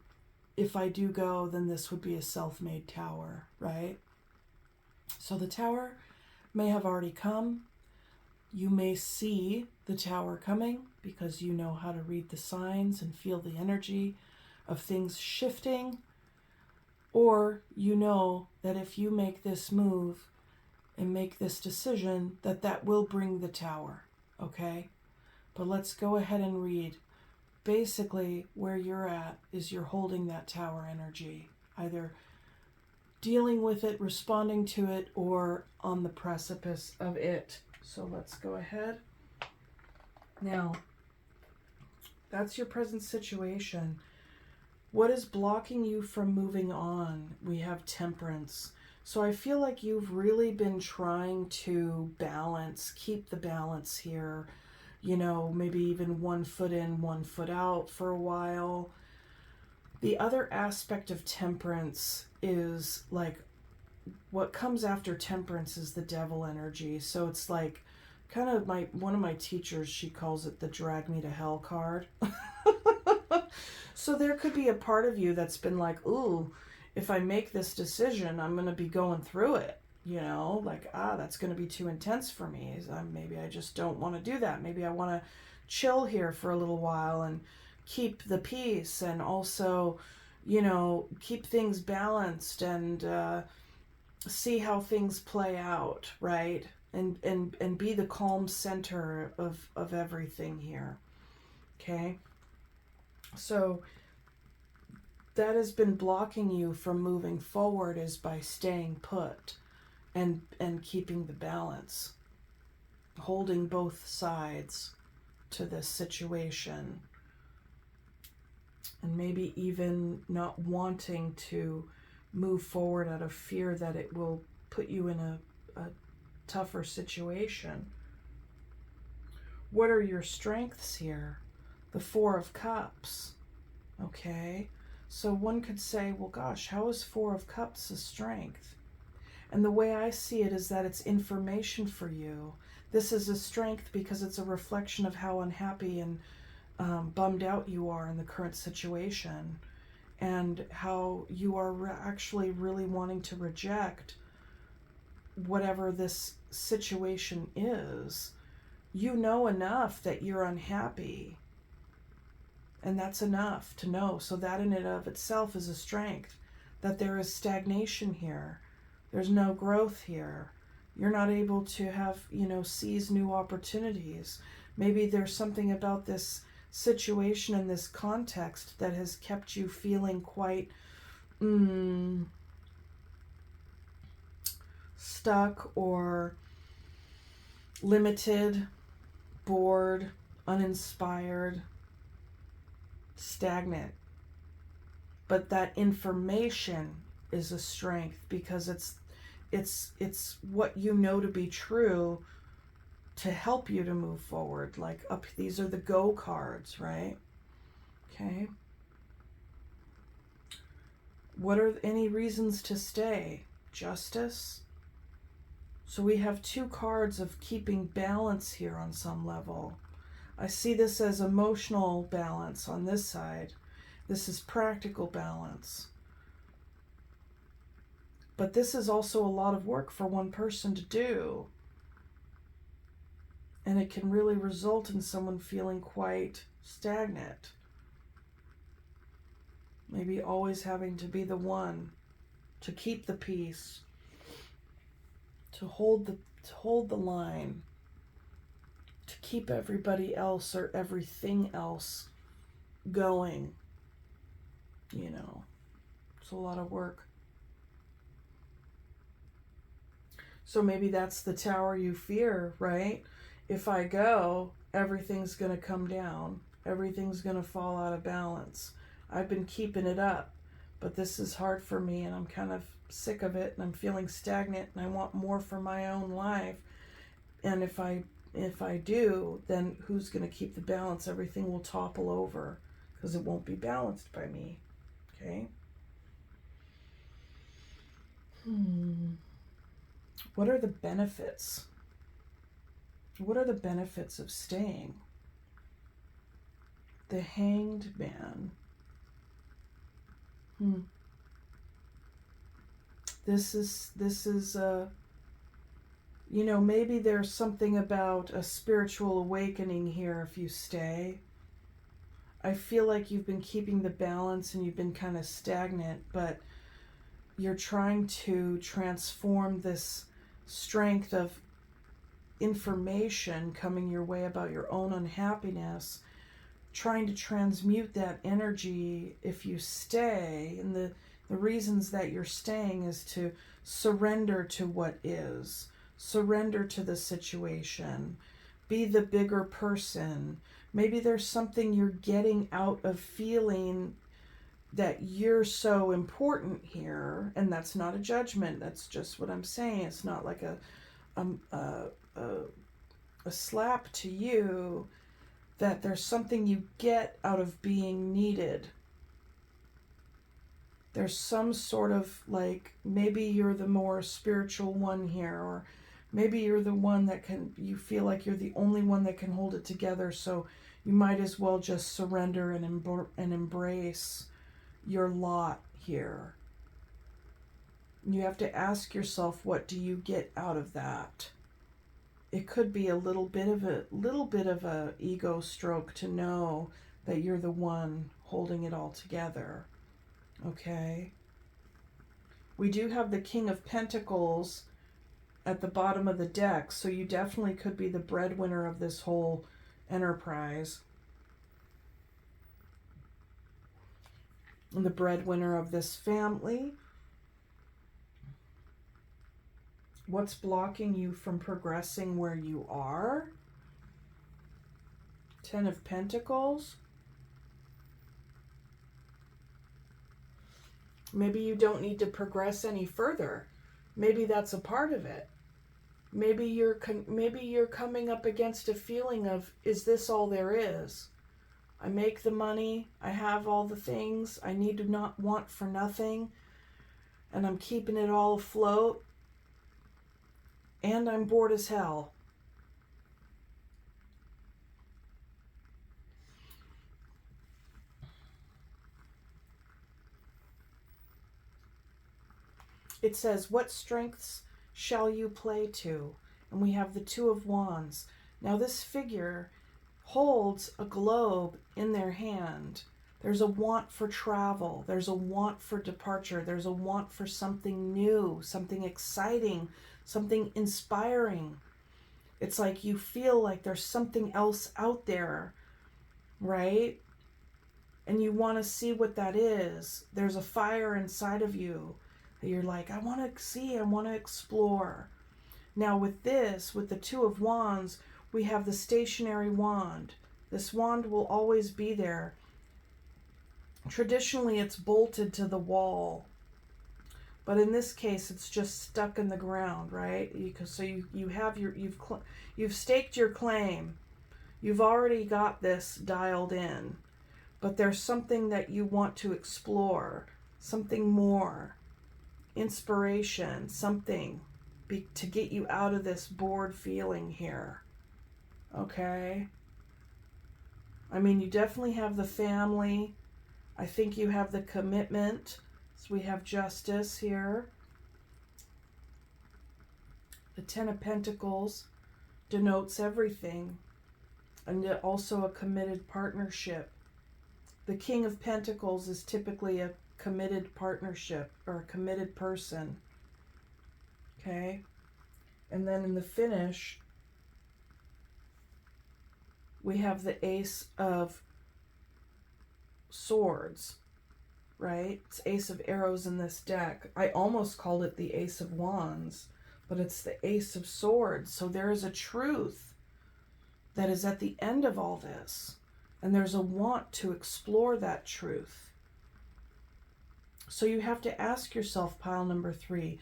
if I do go, then this would be a self-made tower, right? So the Tower may have already come. You may see the Tower coming because you know how to read the signs and feel the energy of things shifting. Or you know that if you make this move and make this decision, that that will bring the Tower, okay? But let's go ahead and read. Basically, where you're at is you're holding that Tower energy, either dealing with it, responding to it, or on the precipice of it. So let's go ahead. Now, that's your present situation. What is blocking you from moving on? We have Temperance. So I feel like you've really been trying to balance, keep the balance here. You know, maybe even 1 foot in, 1 foot out for a while. The other aspect of Temperance is like, what comes after Temperance is the Devil energy. So it's like kind of one of my teachers, she calls it the drag me to hell card. So there could be a part of you that's been like, ooh, if I make this decision, I'm going to be going through it. You know, like, that's going to be too intense for me. Maybe I just don't want to do that. Maybe I want to chill here for a little while and keep the peace and also, you know, keep things balanced and see how things play out, right? And be the calm center of everything here. Okay? So that has been blocking you from moving forward is by staying put and keeping the balance, holding both sides to this situation, and maybe even not wanting to move forward out of fear that it will put you in a tougher situation. What are your strengths here? The 4 of Cups. Okay, so one could say, well, gosh, how is 4 of Cups a strength? And the way I see it is that it's information for you. This is a strength because it's a reflection of how unhappy and bummed out you are in the current situation, and how you are actually really wanting to reject whatever this situation is. You know enough that you're unhappy, and that's enough to know. So that in and of itself is a strength, that there is stagnation here. There's no growth here. You're not able to have, seize new opportunities. Maybe there's something about this situation in this context that has kept you feeling quite stuck or limited, bored, uninspired, stagnant. But that information is a strength because it's what you know to be true to help you to move forward. Like up, these are the go cards, right? Okay. What are any reasons to stay? Justice. So we have two cards of keeping balance here on some level. I see this as emotional balance on this side. This is practical balance. But this is also a lot of work for one person to do. And it can really result in someone feeling quite stagnant. Maybe always having to be the one to keep the peace, to hold the line, to keep everybody else or everything else going. You know, it's a lot of work. So maybe that's the tower you fear, right? If I go, everything's going to come down. Everything's going to fall out of balance. I've been keeping it up, but this is hard for me and I'm kind of sick of it and I'm feeling stagnant and I want more for my own life. And if I do, then who's going to keep the balance? Everything will topple over because it won't be balanced by me. Okay? What are the benefits? What are the benefits of staying? The Hanged Man. This is you know, maybe there's something about a spiritual awakening here if you stay. I feel like you've been keeping the balance and you've been kind of stagnant, but you're trying to transform this strength of information coming your way about your own unhappiness, trying to transmute that energy if you stay. And the reasons that you're staying is to surrender to what is, surrender to the situation, be the bigger person. Maybe there's something you're getting out of feeling that you're so important here, and that's not a judgment. That's just what I'm saying. It's not like a slap to you, that there's something you get out of being needed. There's some sort of like, maybe you're the more spiritual one here, or maybe you're the one that you feel like you're the only one that can hold it together, so you might as well just surrender and embrace your lot here. You have to ask yourself, what do you get out of that? It could be a little bit of a ego stroke to know that you're the one holding it all together. Okay? We do have the King of Pentacles at the bottom of the deck, so you definitely could be the breadwinner of this whole enterprise. And the breadwinner of this family. What's blocking you from progressing where you are? Ten of Pentacles. Maybe you don't need to progress any further. Maybe that's a part of it. Maybe you're coming up against a feeling of, is this all there is? I make the money, I have all the things, I need to not want for nothing, and I'm keeping it all afloat, and I'm bored as hell. It says, what strengths shall you play to? And we have the Two of Wands. Now this figure holds a globe in their hand. There's a want for travel. There's a want for departure. There's a want for something new, something exciting, something inspiring. It's like you feel like there's something else out there, right? And you want to see what that is. There's a fire inside of you that you're like, I want to see, I want to explore. Now with this, with the Two of Wands, we have the stationary wand. This wand will always be there. Traditionally, it's bolted to the wall. But in this case, it's just stuck in the ground, right? So you have you've staked your claim. You've already got this dialed in. But there's something that you want to explore, something more, inspiration, something to get you out of this bored feeling here. Okay? I mean, you definitely have the family. I think you have the commitment. So we have justice here. The Ten of Pentacles denotes everything, and also a committed partnership. The King of Pentacles is typically a committed partnership or a committed person. Okay? And then in the finish, we have the Ace of Swords, right? It's Ace of Arrows in this deck. I almost called it the Ace of Wands, but it's the Ace of Swords. So there is a truth that is at the end of all this. And there's a want to explore that truth. So you have to ask yourself, pile number 3,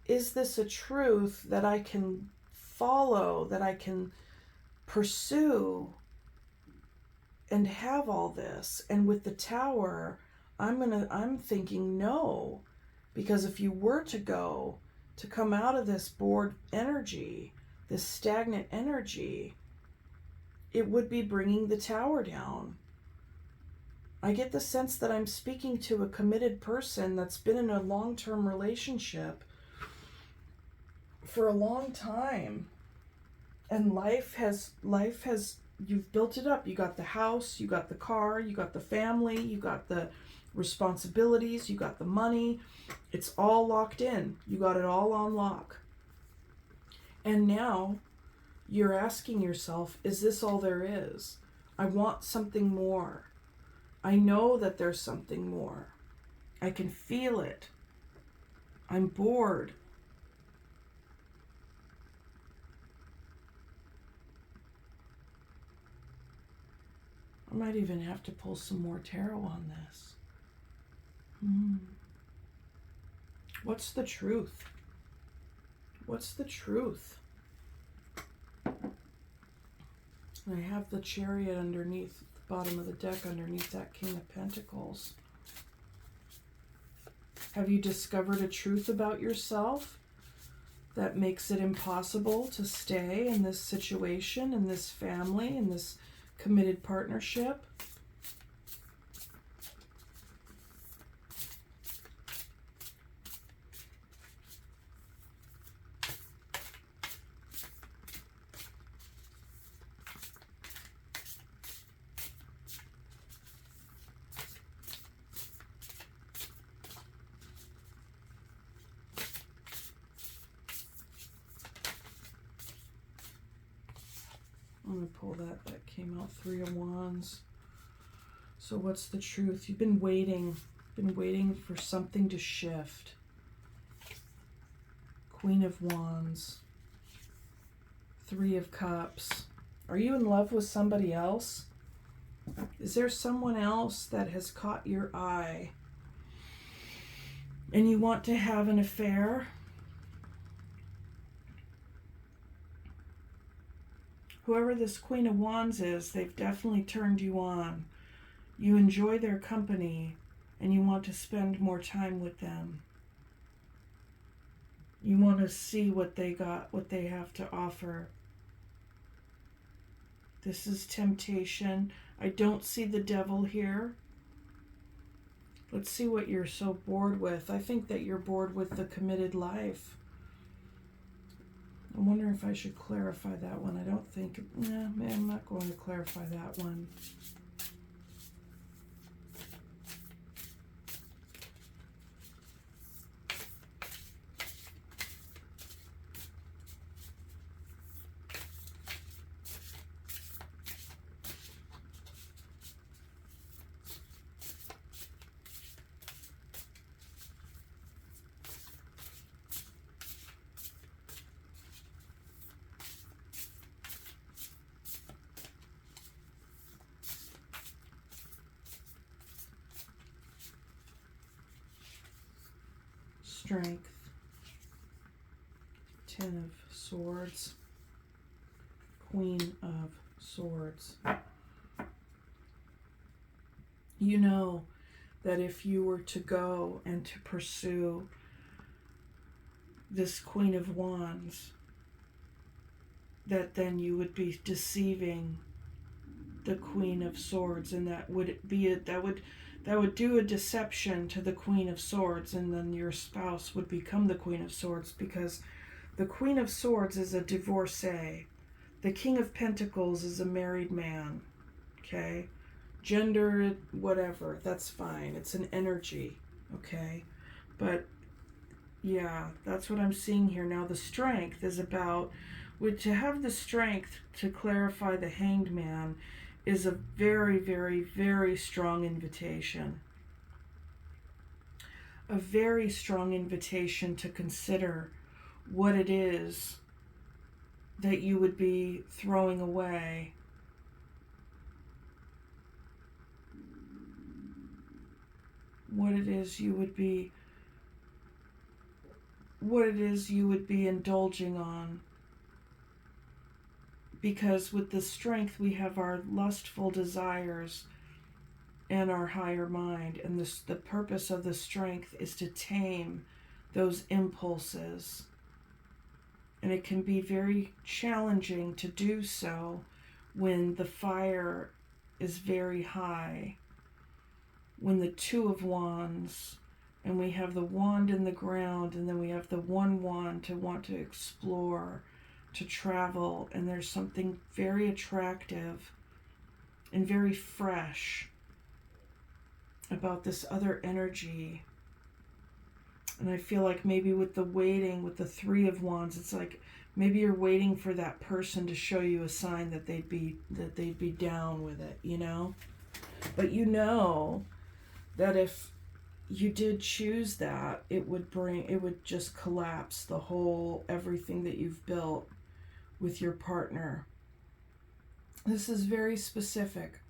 is this a truth that I can follow, that I can pursue and have all this? And with the Tower, I'm thinking no. Because if you were to come out of this bored energy, this stagnant energy, it would be bringing the Tower down. I get the sense that I'm speaking to a committed person that's been in a long-term relationship for a long time. And life has, you've built it up. You got the house, you got the car, you got the family, you got the responsibilities, you got the money. It's all locked in. You got it all on lock. And now you're asking yourself, is this all there is? I want something more. I know that there's something more. I can feel it. I'm bored. I might even have to pull some more tarot on this. What's the truth? What's the truth? I have the Chariot underneath the bottom of the deck, underneath that King of Pentacles. Have you discovered a truth about yourself that makes it impossible to stay in this situation, in this family, in this committed partnership? I'm going to pull that. That came out 3 of Wands. So what's the truth? You've been waiting for something to shift. Queen of Wands. 3 of Cups. Are you in love with somebody else? Is there someone else that has caught your eye and you want to have an affair? Whoever this Queen of Wands is, they've definitely turned you on. You enjoy their company and you want to spend more time with them. You want to see what they got, what they have to offer. This is temptation. I don't see the devil here. Let's see what you're so bored with. I think that you're bored with the committed life. I wonder if I should clarify that one. I don't think, I'm not going to clarify that one. Strength. Ten of Swords. Queen of Swords. You know that if you were to go and to pursue this Queen of Wands, that then you would be deceiving the Queen of Swords, and that would do a deception to the Queen of Swords, and then your spouse would become the Queen of Swords, because the Queen of Swords is a divorcee. The King of Pentacles is a married man. Okay? Gender, whatever, that's fine. It's an energy. Okay? But yeah, that's what I'm seeing here. Now the Strength is about, to have the strength to clarify the Hanged Man is a very, very, very strong invitation. A very strong invitation to consider what it is that you would be throwing away. What it is you would be indulging on. Because with the Strength, we have our lustful desires and our higher mind. And the purpose of the Strength is to tame those impulses. And it can be very challenging to do so when the fire is very high. When the Two of Wands, and we have the wand in the ground, and then we have the one wand to want to explore, to travel, and there's something very attractive and very fresh about this other energy. And I feel like maybe with the waiting, with the Three of Wands, it's like maybe you're waiting for that person to show you a sign that they'd be down with it, you know? But you know that if you did choose that, it would just collapse the whole, everything that you've built with your partner. This is very specific.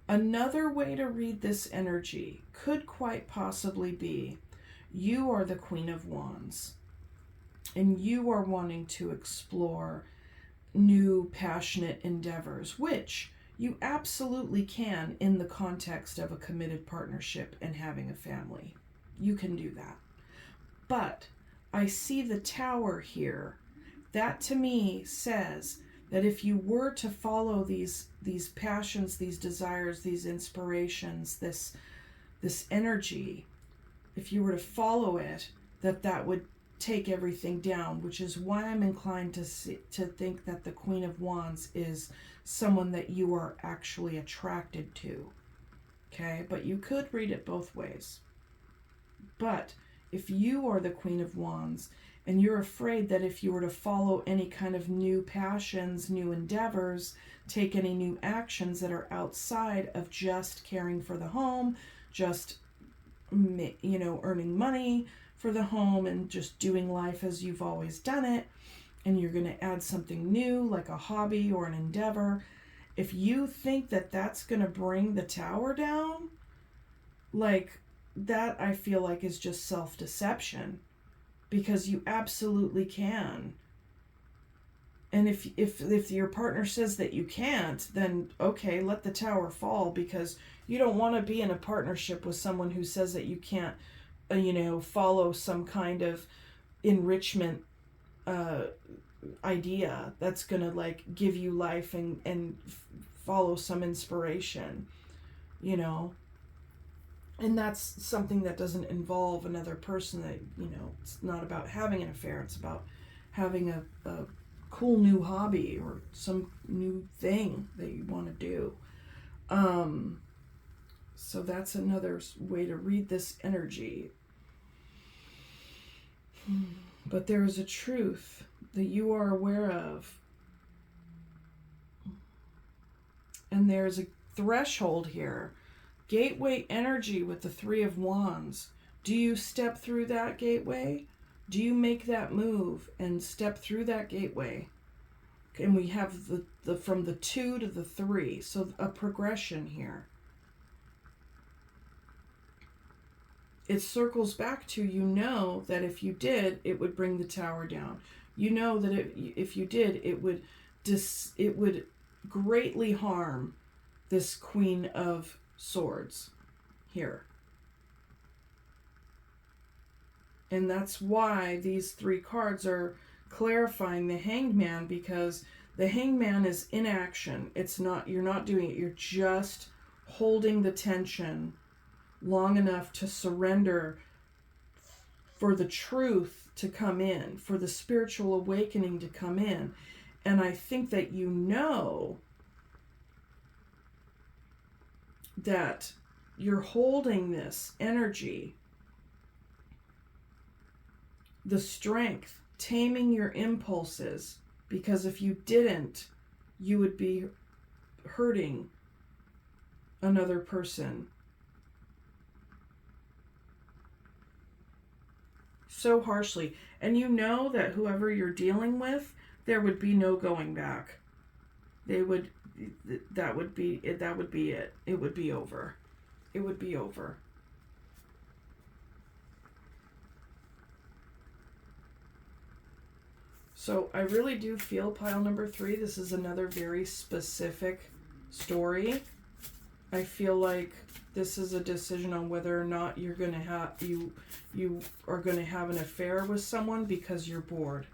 Another way to read this energy could quite possibly be you are the Queen of Wands and you are wanting to explore new passionate endeavors, which you absolutely can in the context of a committed partnership and having a family. You can do that. But I see the Tower here. That to me says that if you were to follow these passions, these desires, these inspirations, this energy, if you were to follow it, that would take everything down, which is why I'm inclined to think that the Queen of Wands is someone that you are actually attracted to. Okay, but you could read it both ways. But if you are the Queen of Wands and you're afraid that if you were to follow any kind of new passions, new endeavors, take any new actions that are outside of just caring for the home, just, you know, earning money for the home and just doing life as you've always done it, and you're going to add something new like a hobby or an endeavor, if you think that that's going to bring the Tower down, like that, I feel like is just self-deception, because you absolutely can. And if your partner says that you can't, then okay, let the Tower fall, because you don't want to be in a partnership with someone who says that you can't, follow some kind of enrichment idea that's gonna like give you life and follow some inspiration, you know. And that's something that doesn't involve another person. That, it's not about having an affair. It's about having a cool new hobby or some new thing that you want to do. So that's another way to read this energy. But there is a truth that you are aware of. And there's a threshold here. Gateway energy with the Three of Wands. Do you step through that gateway? Do you make that move and step through that gateway? And we have the from the 2 to the 3. So a progression here. it circles back to, you know that if you did, it would bring the tower down. You know that if you did, it would greatly harm this Queen of Swords here. And that's why these three cards are clarifying the Hanged Man, because the Hanged Man is inaction. It's not, you're not doing it. You're just holding the tension long enough to surrender for the truth to come in, for the spiritual awakening to come in. And I think that you know that you're holding this energy, the strength, taming your impulses, because if you didn't, you would be hurting another person so harshly. And you know that whoever you're dealing with, there would be no going back. That would be it. It would be over. It would be over. So I really do feel, pile number 3, this is another very specific story. I feel like this is a decision on whether or not you're going to have, you are going to have an affair with someone because you're bored.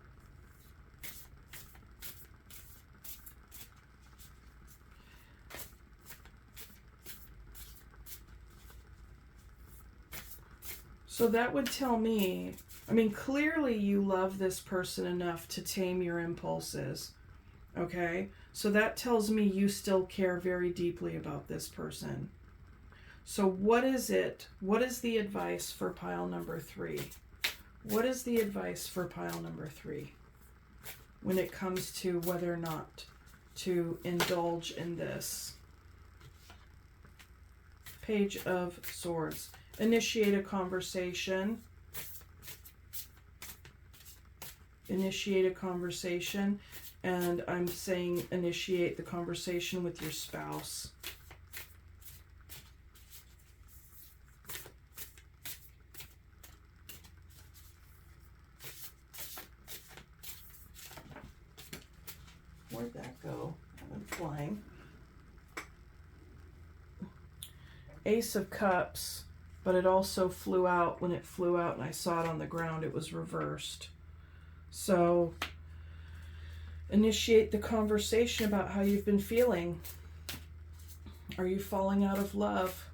So that would tell me, I mean, clearly you love this person enough to tame your impulses, okay? So that tells me you still care very deeply about this person. So what is it? What is the advice for pile number 3? What is the advice for pile number 3 when it comes to whether or not to indulge in this? Page of Swords. Initiate a conversation. Initiate a conversation. And I'm saying initiate the conversation with your spouse. Where'd that go? It went flying. Ace of Cups, but it also flew out. When it flew out and I saw it on the ground, it was reversed. So initiate the conversation about how you've been feeling. Are you falling out of love?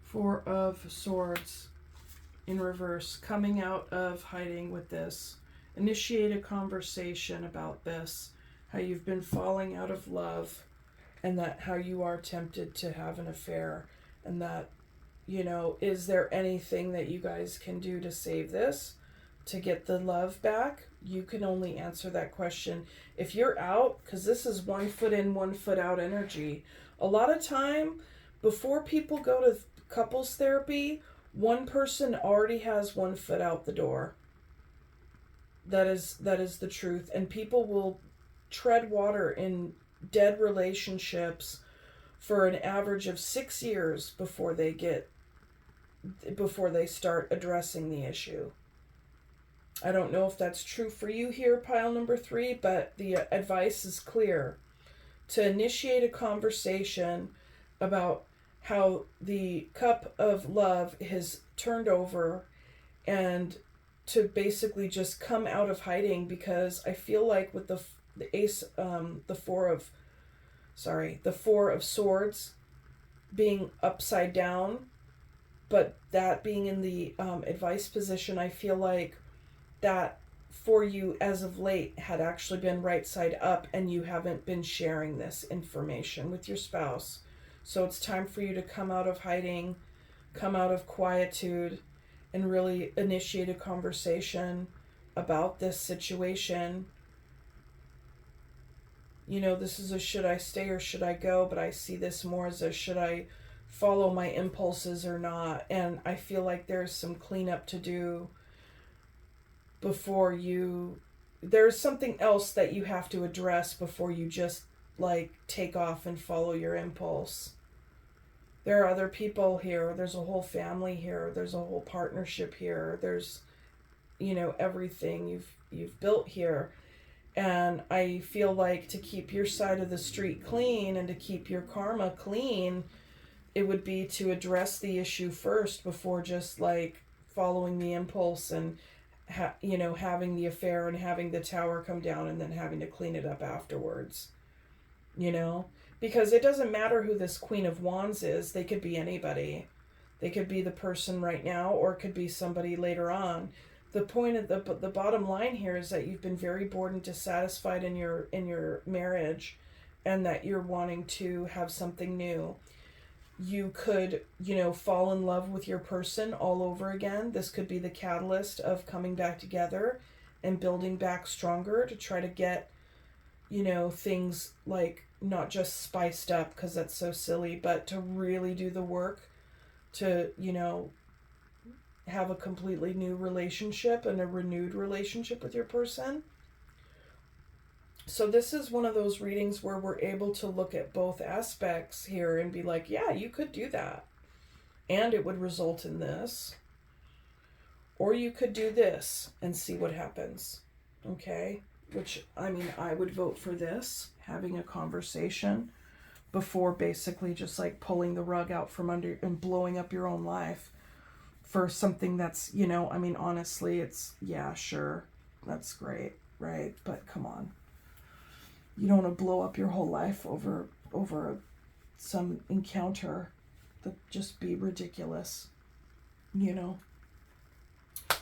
Four of Swords in reverse, coming out of hiding with this. Initiate a conversation about this, how you've been falling out of love, and that how you are tempted to have an affair, and that, you know, is there anything that you guys can do to save this, to get the love back? You can only answer that question if you're out, because this is 1 foot in, 1 foot out energy. A lot of time, before people go to couples therapy, one person already has 1 foot out the door. That is the truth. And people will tread water in dead relationships for an average of 6 years before they start addressing the issue. I don't know if that's true for you here, pile number 3, but the advice is clear. To initiate a conversation about how the cup of love has turned over, and to basically just come out of hiding, because I feel like with the Four of Swords being upside down, but that being in the advice position, I feel like that for you as of late had actually been right side up, and you haven't been sharing this information with your spouse. So it's time for you to come out of hiding, come out of quietude, and really initiate a conversation about this situation. You know, this is a should I stay or should I go, but I see this more as a should I follow my impulses or not. And I feel like there's some cleanup to do before you there's something else that you have to address before you just like take off and follow your impulse. There are other people here. There's a whole family here. There's a whole partnership here. There's, you know, everything you've built here. And I feel like to keep your side of the street clean and to keep your karma clean, it would be to address the issue first before just like following the impulse and you know, having the affair and having the tower come down and then having to clean it up afterwards. You know, because it doesn't matter who this Queen of Wands is. They could be anybody. They could be the person right now, or it could be somebody later on. The point of the bottom line here is that you've been very bored and dissatisfied in your marriage, and that you're wanting to have something new. You could, you know, fall in love with your person all over again. This could be the catalyst of coming back together and building back stronger to try to get, you know, things like not just spiced up because that's so silly, but to really do the work to, you know, have a completely new relationship and a renewed relationship with your person. So this is one of those readings where we're able to look at both aspects here and be like, yeah, you could do that. And it would result in this. Or you could do this and see what happens. Okay? Which, I mean, I would vote for this, having a conversation before basically just like pulling the rug out from under and blowing up your own life for something that's, you know, I mean, honestly, it's, yeah, sure, that's great, right? But come on. You don't want to blow up your whole life over some encounter that just be ridiculous, you know?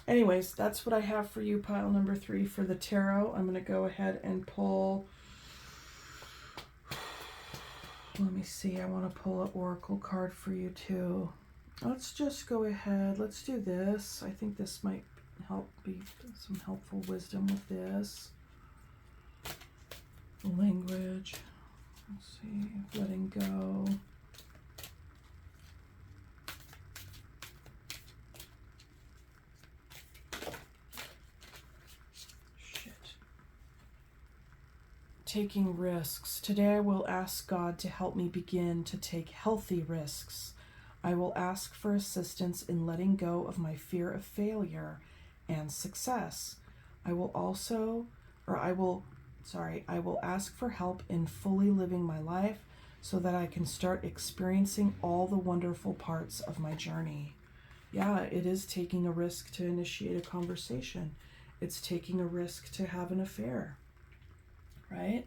Anyways, that's what I have for you, pile number 3 for the tarot. I'm going to go ahead and pull, let me see, I want to pull an oracle card for you too. Let's just go ahead, let's do this. I think this might help, be some helpful wisdom with this. Language, let's see, letting go. Taking risks. Today I will ask God to help me begin to take healthy risks. I will ask for assistance in letting go of my fear of failure and success. I will ask for help in fully living my life so that I can start experiencing all the wonderful parts of my journey. Yeah, it is taking a risk to initiate a conversation. It's taking a risk to have an affair. Right?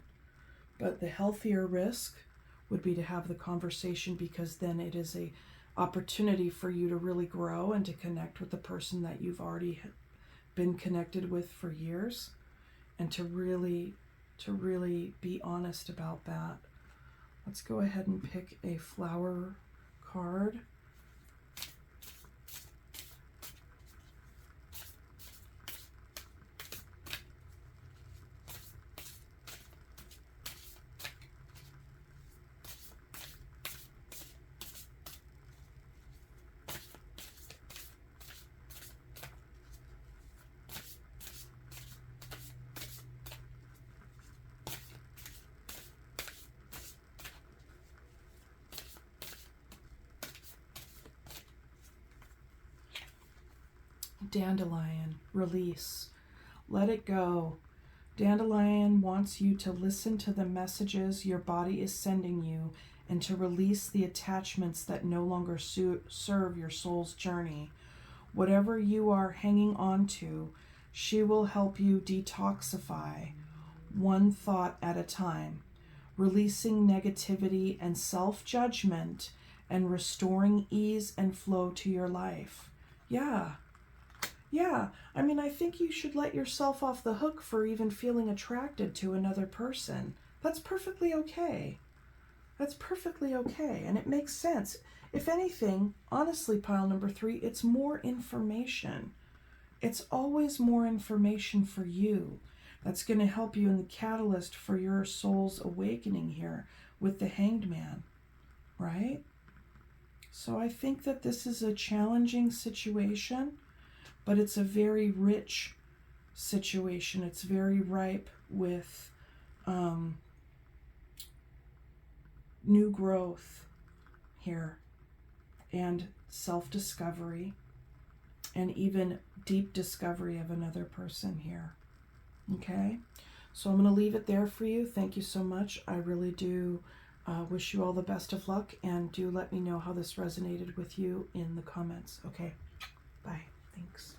But the healthier risk would be to have the conversation, because then it is a opportunity for you to really grow and to connect with the person that you've already been connected with for years, and to really be honest about that. Let's go ahead and pick a flower card. Dandelion, release. Let it go. Dandelion wants you to listen to the messages your body is sending you and to release the attachments that no longer serve your soul's journey. Whatever you are hanging on to, she will help you detoxify, one thought at a time, releasing negativity and self-judgment and restoring ease and flow to your life. Yeah, I mean, I think you should let yourself off the hook for even feeling attracted to another person. That's perfectly okay. That's perfectly okay, and it makes sense. If anything, honestly, pile number 3, it's more information. It's always more information for you. That's going to help you in the catalyst for your soul's awakening here with the Hanged Man, right? So I think that this is a challenging situation, but it's a very rich situation. It's very ripe with new growth here, and self-discovery, and even deep discovery of another person here. Okay, so I'm going to leave it there for you. Thank you so much. I really do wish you all the best of luck, and do let me know how this resonated with you in the comments. Okay, bye. Thanks.